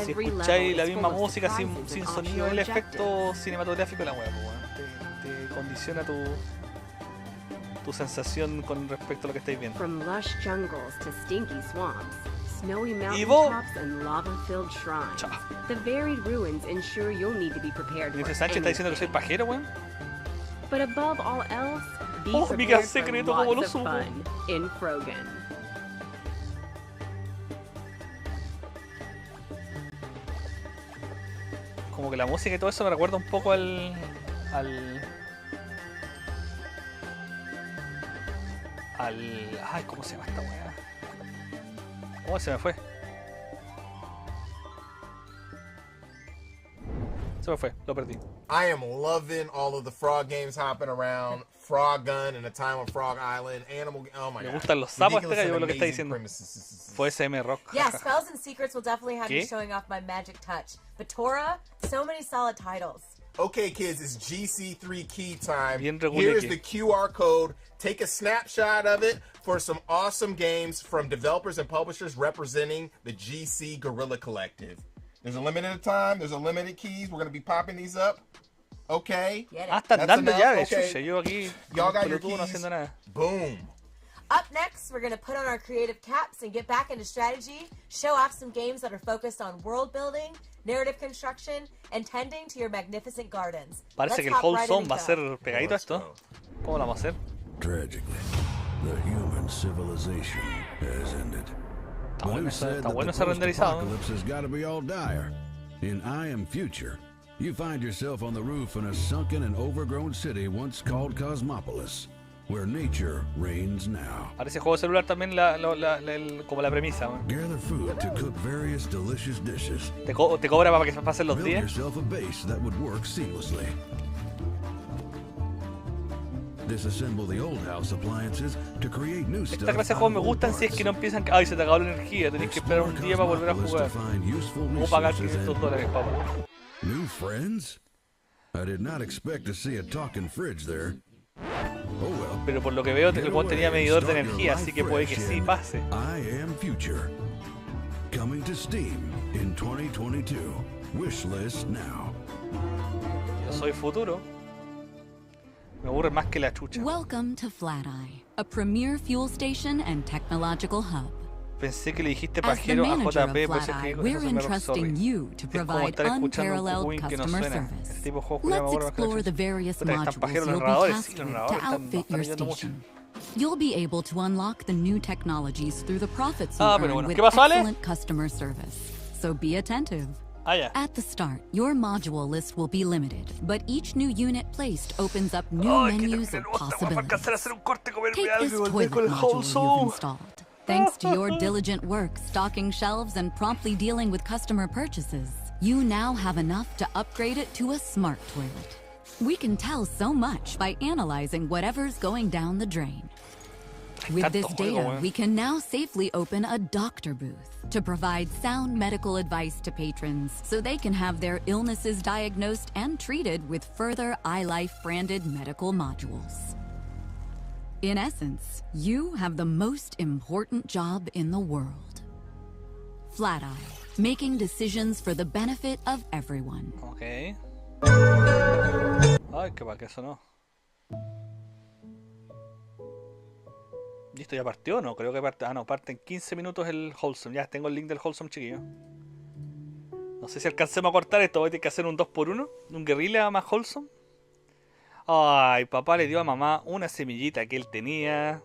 Si escucháis la misma música sin sonido, el efecto cinematográfico de la weá, weón. Te condiciona tu sensación con respecto a lo que estáis viendo. Y vos, Inés Sánchez está diciendo que soy pajero, weón. Oh, mi gran secreto, como lo supo. Como que la música y todo eso me recuerda un poco al... Ay, ¿cómo se llama esta weá? ¿Cómo se me fue? Se me fue, lo perdí. I am loving all of the frog games hopping around. Frog Gun in a Time on Frog Island. Animal... Oh my god. Me gustan los sapos este gallo, lo que está diciendo. Fue SM Rock. Yeah, Spells and Secrets will definitely have me showing off my magic touch. But Tora, so many solid titles. Okay, kids, it's GC3 key time. Bien Here's the QR code. Take a snapshot of it for some awesome games from developers and publishers representing the GC Guerrilla Collective. There's a limited time. There's a limited keys. We're going to be popping these up. Okay. Están dando llaves. Yo aquí. Y'all got your keys. No haciendo nada. Boom. Up next, we're going to put on our creative caps and get back into strategy, show off some games that are focused on world building, narrative construction, and tending to your magnificent gardens. Parece que el whole song va a ser pegadito a esto. ¿Cómo lo vamos a hacer? Tragically, the human civilization has ended. Está bueno ese renderizado. Apocalypse has got to be all dire. In I Am Future, you find yourself on the roof in a sunken and overgrown city once called Cosmopolis, where nature reigns now. Parece juego celular también como la premisa. Gather food to cook various delicious dishes. Te cobra para que se pasen los días. Build yourself a base that would work seamlessly. Disassemble the old house appliances to create new stuff. Esta clase de juegos me gustan si es que no empiezan. Ay, se te acabó la energía. Tenés que esperar un día para volver a jugar. O pagar $500, papá. New friends? I did not expect to see a talking fridge there. Oh well. Pero por lo que veo, el juego tenía medidor de energía, así que puede que sí pase. I Am Future. Coming to Steam in 2022. Wishlist now. Yo soy futuro. Me aburre más que la chucha. Welcome to Flat-Eye, a premier fuel station and technological hub. Pensé que le dijiste pajero a JP, pues es que we're entrusting you to provide unparalleled customer service. Let's explore the various modules you'll be tasked with to outfit your station. You'll be able to unlock the new technologies through the profits you earn with excellent customer service. So be attentive. At the start, your module list will be limited, but each new unit placed opens up new menus of possibilities. Take this toilet module you've installed. Thanks to your diligent work stocking shelves and promptly dealing with customer purchases, you now have enough to upgrade it to a smart toilet. We can tell so much by analyzing whatever's going down the drain. With this data, we can now safely open a doctor booth to provide sound medical advice to patrons so they can have their illnesses diagnosed and treated with further iLife branded medical modules. In essence, you have the most important job in the world. Flat-Eye, making decisions for the benefit of everyone. Okay. Ay, qué va que eso no. ¿Y esto ya partió? No, creo que parte. Ah, no, parte en 15 minutos el Wholesome. Ya tengo el link del Wholesome, chiquillo. No sé si alcancemos a cortar esto. Voy a tener que hacer un 2x1. Un Guerrilla más Wholesome. Ay, papá le dio a mamá una semillita que él tenía.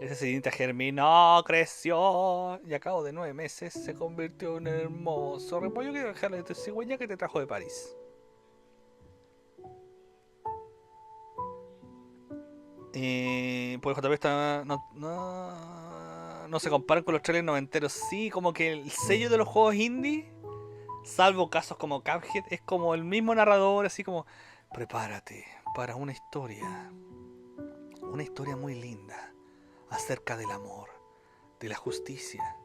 Esa semillita germinó, creció. Y a cabo de 9 meses se convirtió en un hermoso repollo que dejarle de cigüeña que te trajo de París. Pues JP está, no se comparan con los trailers noventeros. Sí, como que el sello de los juegos indie, salvo casos como Cuphead, es como el mismo narrador, así como prepárate para una historia muy linda acerca del amor, de la justicia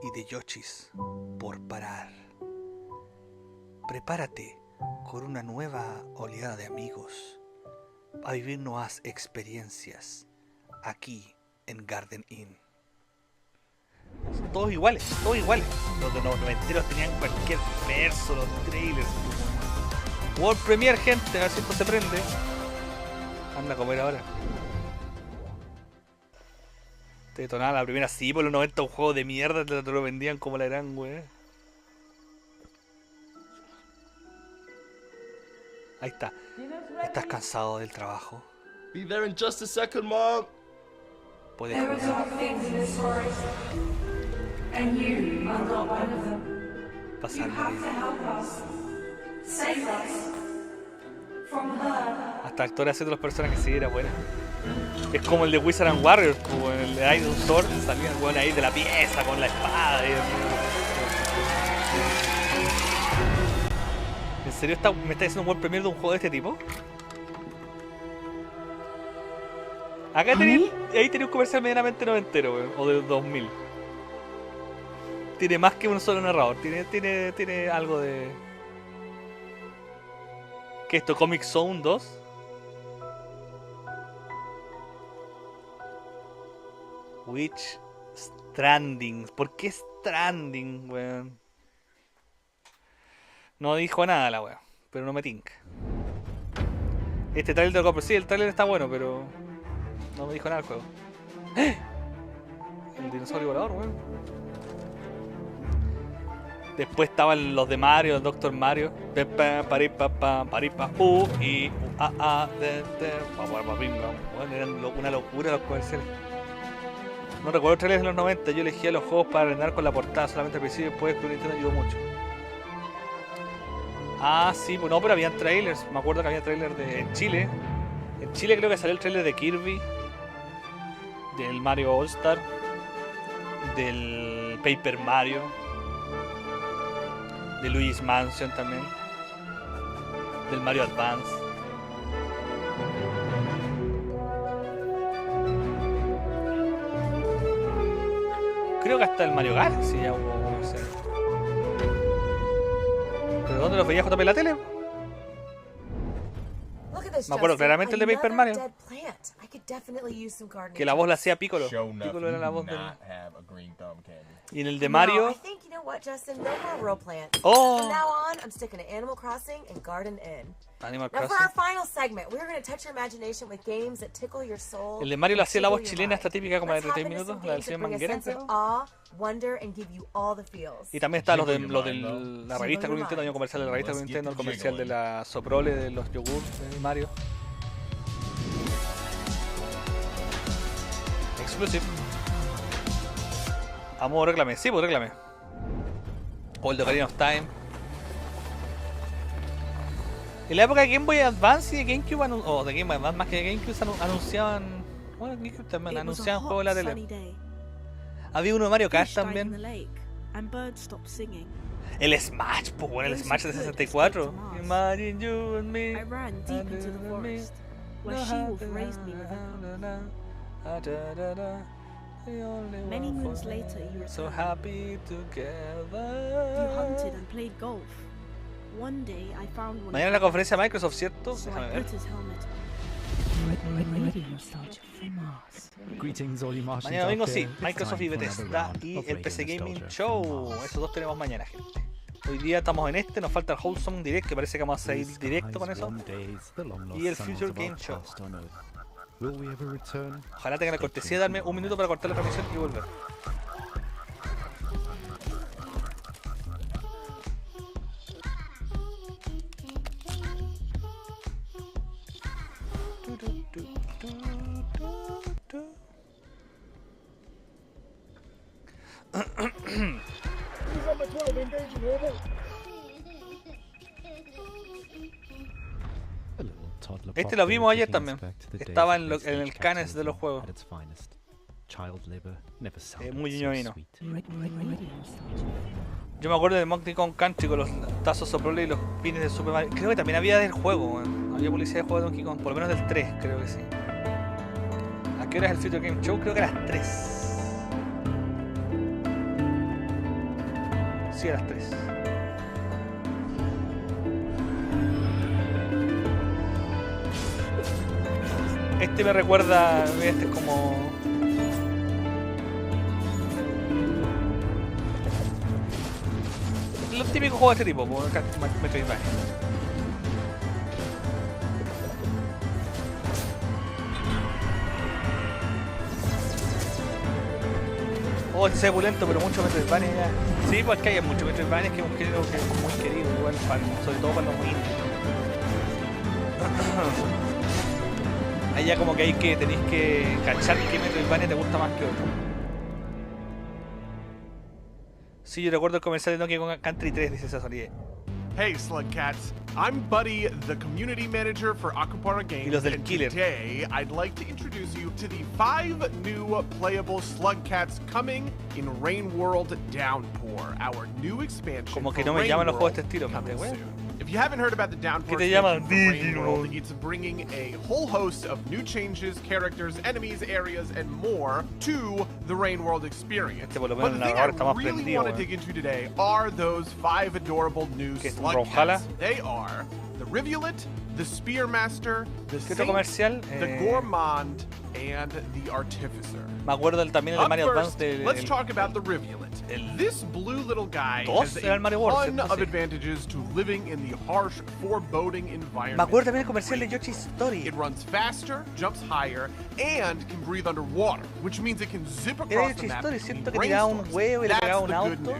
y de yochis por parar. Prepárate con una nueva oleada de amigos a vivir nuevas experiencias aquí en Garden Inn. Todos iguales, todos iguales. Los de los noventeros tenían cualquier verso, los trailers. World Premiere, gente, a ver si esto se prende. Anda a comer ahora. Te detonaba la primera, sí, por los 90 un juego de mierda, te lo vendían como la gran wea. Ahí está. ¿Estás cansado del trabajo? Be there in just a second, Mom. Puedes There were some things in this forest, and you are not one of them. pasando ahí. Hasta actores haciendo los personajes, sí, era buena. Es como el de Wizard and Warriors, como el de Iron Sword, salía el weón ahí de la pieza con la espada. ¿En serio me está diciendo un buen premier de un juego de este tipo? Acá ahí tenía un comercial medianamente noventero, weón, o de 2000. Tiene más que un solo narrador, tiene algo de... ¿Qué es esto? ¿Comic Zone 2? Witch Stranding. ¿Por qué Stranding, weón? No dijo nada la weón, pero no me tinca. Este trailer lo compro. Sí, el trailer está bueno, pero no me dijo nada el juego. ¡Eh! El dinosaurio volador, weón. Después estaban los de Mario, el Dr. Mario. Eran una locura los comerciales. No recuerdo trailers de los 90. Yo elegía los juegos para arrendar con la portada solamente al principio y después el Nintendo ayudó mucho. Ah, sí, pues no, pero habían trailers. Me acuerdo que había trailers en Chile. En Chile creo que salió el trailer de Kirby, del Mario All Star, del Paper Mario, de Luigi's Mansion también, del Mario Advance. Creo que hasta el Mario Galaxy ya hubo, no sé. ¿Pero dónde los veías, JP, en la tele? Me acuerdo claramente el de Paper Mario. Que la voz la hacía Piccolo. Piccolo era la voz del... Y en el de Mario... ¡Oh! Animal Crossing. El de Mario lo hacía la voz chilena, esta típica como de 3 minutos, la del señor Manguera. Y también está los de la revista con Nintendo, hay un comercial de la revista con Nintendo, el comercial de la Soprole, de los yogurts de Mario. Exclusive. Vamos, reclame, sí, pues reclame. O el de Ocarina of Time. En la época de Game Boy Advance y de GameCube, o de Game Boy Advance más que de GameCube, anunciaban... Bueno, GameCube también anunciaban juegos de la tele. Había uno de Mario Kart también. El Smash, pues bueno, el Smash de 64. Imagine you and me. Many moons later, you so returned. happy together. You hunted and played golf. One day, I found one. Mañana la conferencia de Microsoft, ¿cierto? So Déjame I ver. put his helmet. Mañana domingo sí, Microsoft y Bethesda y el PC Gaming Show. Esos dos tenemos mañana, gente. Hoy día estamos en este, nos falta el Wholesome Direct, que parece que vamos a seguir directo con eso. Y el Future Game Show. Ojalá tenga la cortesía de darme un minuto para cortar la transmisión y volver. Este lo vimos ayer también. Estaba en el canes de los juegos. Muy ñoño. Yo me acuerdo de Monkey Kong Country con los tazos soprole y los pines de Super Mario. Creo que también había del juego, man. Había publicidad de juego de Donkey Kong, por lo menos del 3, creo que sí. ¿A qué hora es el Future Game Show? Creo que a las 3. Sí, a las 3. Este me recuerda, este es como... los típicos juegos de este tipo, como Metroidvania. Oh, este se ve pulento, pero mucho Metroidvania ya. Sí, pues que hay mucho Metroidvania, que es un género que es muy querido, igual, sobre todo para los muy indies. Ahí ya como que hay que tenéis que cachar qué Metroidvania te gusta más que otro. Sí, yo recuerdo el comercial de Donkey Kong Country 3, dice César. Hey, Slugcats. I'm Buddy, the community manager for Akupara Games, and today I'd like to introduce you to the 5 new playable Slugcats coming in Rain World Downpour, our new expansion. Como que no me llaman los juegos de este estilo, If you haven't heard about the Downpour expansion for Rain World, it's bringing a whole host of new changes, characters, enemies, areas, and more to the Rain World experience. But the thing I really want to dig into today are those 5 adorable new Slugcats. They are the Rivulet, the Spearmaster, the Saint, the Gourmand, and the Artificer. Me acuerdo también el Mario Advance. Let's talk about the Rivulet. This blue little guy has a ton of advantages to living in the harsh, foreboding environment. Me acuerdo también el comercial de Yoshi's Story. It runs faster, jumps higher, and can breathe underwater, which means it can zip across the map. Siento que tiraba un huevo y le pegaba un auto.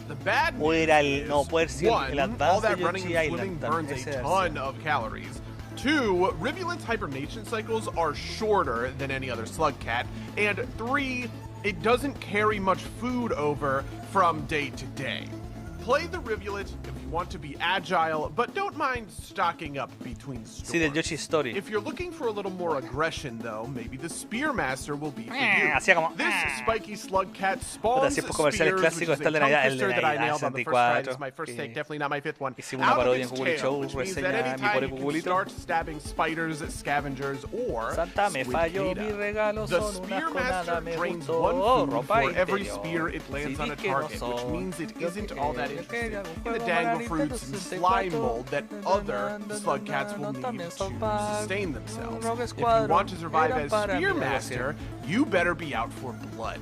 The bad news is, one, all that running and swimming burns a ton of calories. 2, Rivulent's hibernation cycles are shorter than any other Slugcat. And 3, it doesn't carry much food over from day to day. Play the Rivulet if you want to be agile, but don't mind stocking up between stores. Sí, del Yoshi's Story. If you're looking for a little more aggression, though, maybe the Spearmaster will be for you. This spiky Slugcat spawns spears, which is a tongue twister that I nailed on the first try. This is my first take, definitely not my 5th one. Out of its tail, which means that anytime you can start stabbing spiders, scavengers, or squid data. The Spearmaster drains 1 food for every spear it lands on a target, which means it isn't all that interested in the dangle fruits and slime mold that other Slugcats will need to sustain themselves. If you want to survive as Spearmaster, you better be out for blood.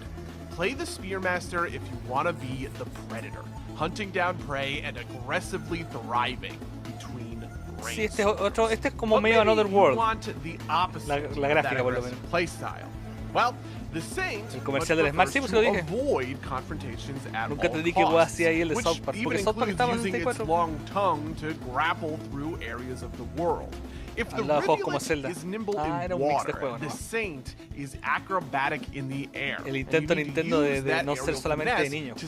Play the Spearmaster if you want to be the Predator, hunting down prey and aggressively thriving between rains. Sí, este es como medio Another World. La gráfica por lo menos. Playstyle. Well, the Saint, el comercial del Smart, sí, pues lo dije. Nunca te dije que hacía ahí el de South Park, porque South Park estaba en 64. Al lado de juegos como Zelda. Era un mix de juegos, ¿no? El intento de Nintendo de no ser solamente de niños.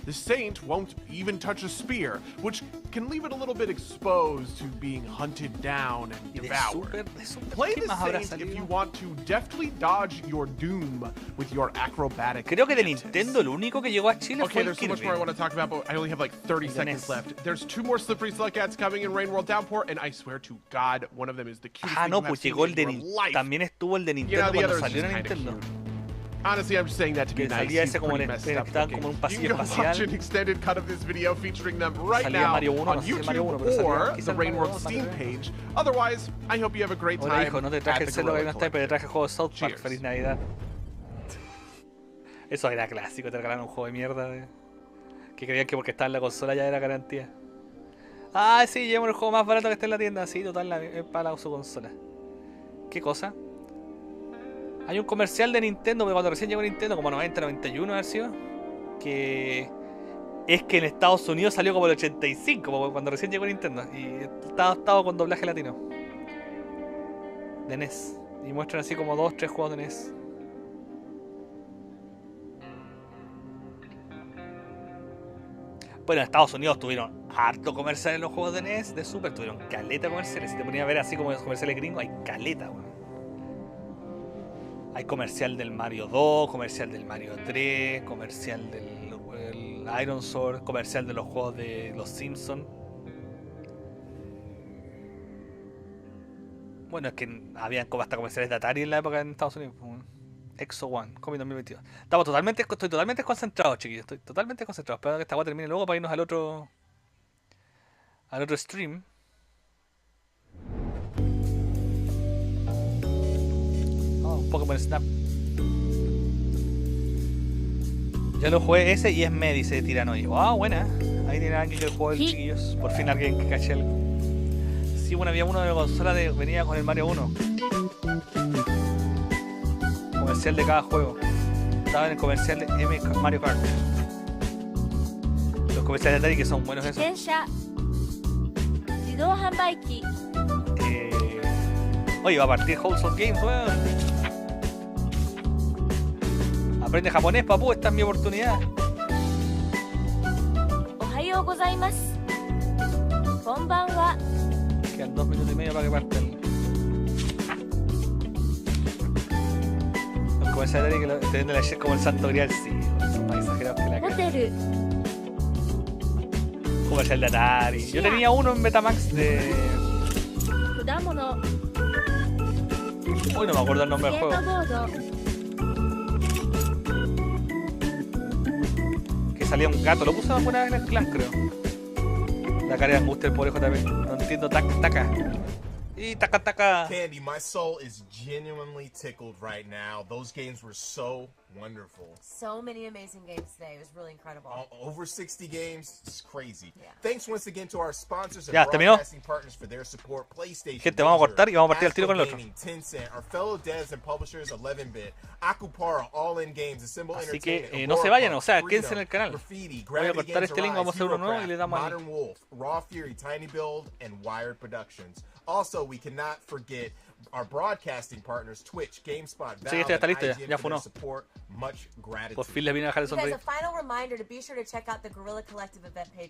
The Saint won't even touch a spear, which can leave it a little bit exposed to being hunted down and devoured. Play the Saint if you want to deftly dodge your doom with your acrobatic. Creo que de Nintendo el único que llegó a Chile fue el there's so much more I want to talk about, but I only have like 30 seconds left. There's 2 more slippery Slugcats coming in Rain World Downpour, and I swear to God, one of them is the cutest thing no, you have pues seen llegó el de in your life. También estuvo el de Nintendo cuando salió en Nintendo. Honestly, I'm just saying that to be nice. Ese como you can watch an extended cut of this video featuring them right now on YouTube or the Rain World Steam page. Otherwise, I hope you have a great time. Hijo, no te traje el celular que no está, pero te traje el juego de South Park. Feliz Navidad. Eso era clásico, te regalaron un juego de mierda. Que creían que porque estaba en la consola ya era garantía. Ah, sí, llevamos el juego más barato que está en la tienda. Sí, total, es para su consola. ¿Qué cosa? Hay un comercial de Nintendo, cuando recién llegó Nintendo, como 90, 91 haber sido, que es que en Estados Unidos salió como el 85, cuando recién llegó Nintendo, y estaba con doblaje latino. De NES. Y muestran así como 2, 3 juegos de NES. Bueno, en Estados Unidos tuvieron harto comercial en los juegos de NES, de Super, tuvieron caleta comerciales. Si te ponías a ver así como los comerciales gringos, hay caleta, weón. Hay comercial del Mario 2, comercial del Mario 3, comercial del Iron Sword, comercial de los juegos de los Simpsons. Bueno, es que habían hasta comerciales de Atari en la época en Estados Unidos. Exo One, Comic 2022. Estoy totalmente desconcentrado, chiquillos. Estoy totalmente desconcentrado. Espero que esta guay termine luego para irnos al otro stream. Pokémon Snap. Ya lo jugué ese y es me, dice Tirano. Y wow, buena. Ahí tiene alguien que juego, chiquillos. Por fin alguien que caché algo. Sí, bueno, había uno de la consola venía con el Mario 1. Comercial de cada juego. Estaba en el comercial de Mario Kart. Los comerciales de Atari que son buenos esos. Oye, va a partir Wholesome Games, weón. Aprende japonés, papu, esta es mi oportunidad. Ohayou gozaimasu. Konbanwa. Quedan 2 minutos y medio para que partan. Los comerciales que te venden ayer como el santo grial, sí, son más exagerados que la cara. Comercial de Atari. Yo tenía uno en Betamax de... Uy, no me acuerdo el nombre del juego. Que salía un gato, lo puse alguna vez en el clan, creo. La cara de angustia del pobre JP. No entiendo, taca. Y taca. Candy, my soul is genuinely tickled right now. Those games were so wonderful. So many amazing games today. It was really incredible. Over 60 games. It's crazy. Yeah. Thanks once again to our sponsors and broadcasting partners for their support. PlayStation. Gente, vamos a cortar y vamos a partir al tiro con el otro. Tencent, our fellow devs and publishers 11-bit, Akupara, All In Games, Assemble Así que no se vayan, o sea, quédense en el canal. Voy a cortar este link, vamos a hacer uno nuevo y le damos ahí. Modern Wolf, Raw Fury, Tiny Build, and Wired Productions. Also, we cannot forget our broadcasting partners, Twitch, GameSpot, Valve, sí, este está listo ya funó. Por fin les vine a dejar el sonreír.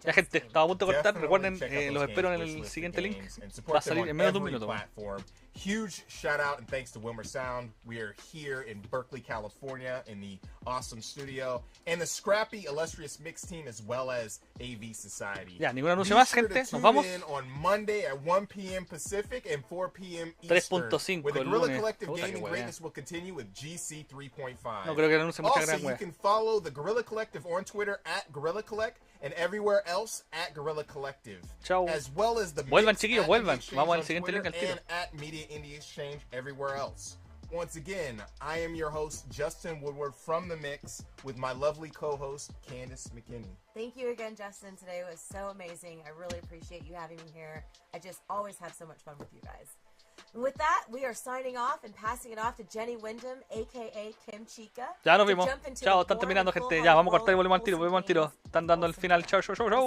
Ya, gente, estaba a punto de cortar. Recuerden, los espero en el siguiente link. Va a salir en menos de un minuto. Huge shout out and thanks to Wilmer Sound. We are here in Berkeley, California, in the awesome studio, and the scrappy, illustrious mix team, as well as AV Society. Ya, ningún anuncio más, gente. Nos vamos. On Monday at 1 p.m. Pacific and 4 p.m. Eastern. 3.5 where the Guerrilla Collective Gaming greatness will continue with GC 3.5. No creo que anuncie mucha gran Also, you can follow the Guerrilla Collective on Twitter at Guerrilla Collect and everywhere else at Guerrilla Collective. Chau. As well as the vuelvan, chiquillos, vuelvan. Vamos al siguiente link al tiro. And at Media Indie Exchange everywhere else. Once again, I am your host, Justin Woodward, from The Mix, with my lovely co-host, Candace McKinney. Thank you again, Justin. Today was so amazing. I really appreciate you having me here. I just always have so much fun with you guys. And with that, we are signing off and passing it off to Jenny Wyndham, a.k.a. Kim Chica. Ya nos vimos. Chao, están terminando, gente. Ya, vamos a cortar y volvemos al tiro. Están dando el final. Chao.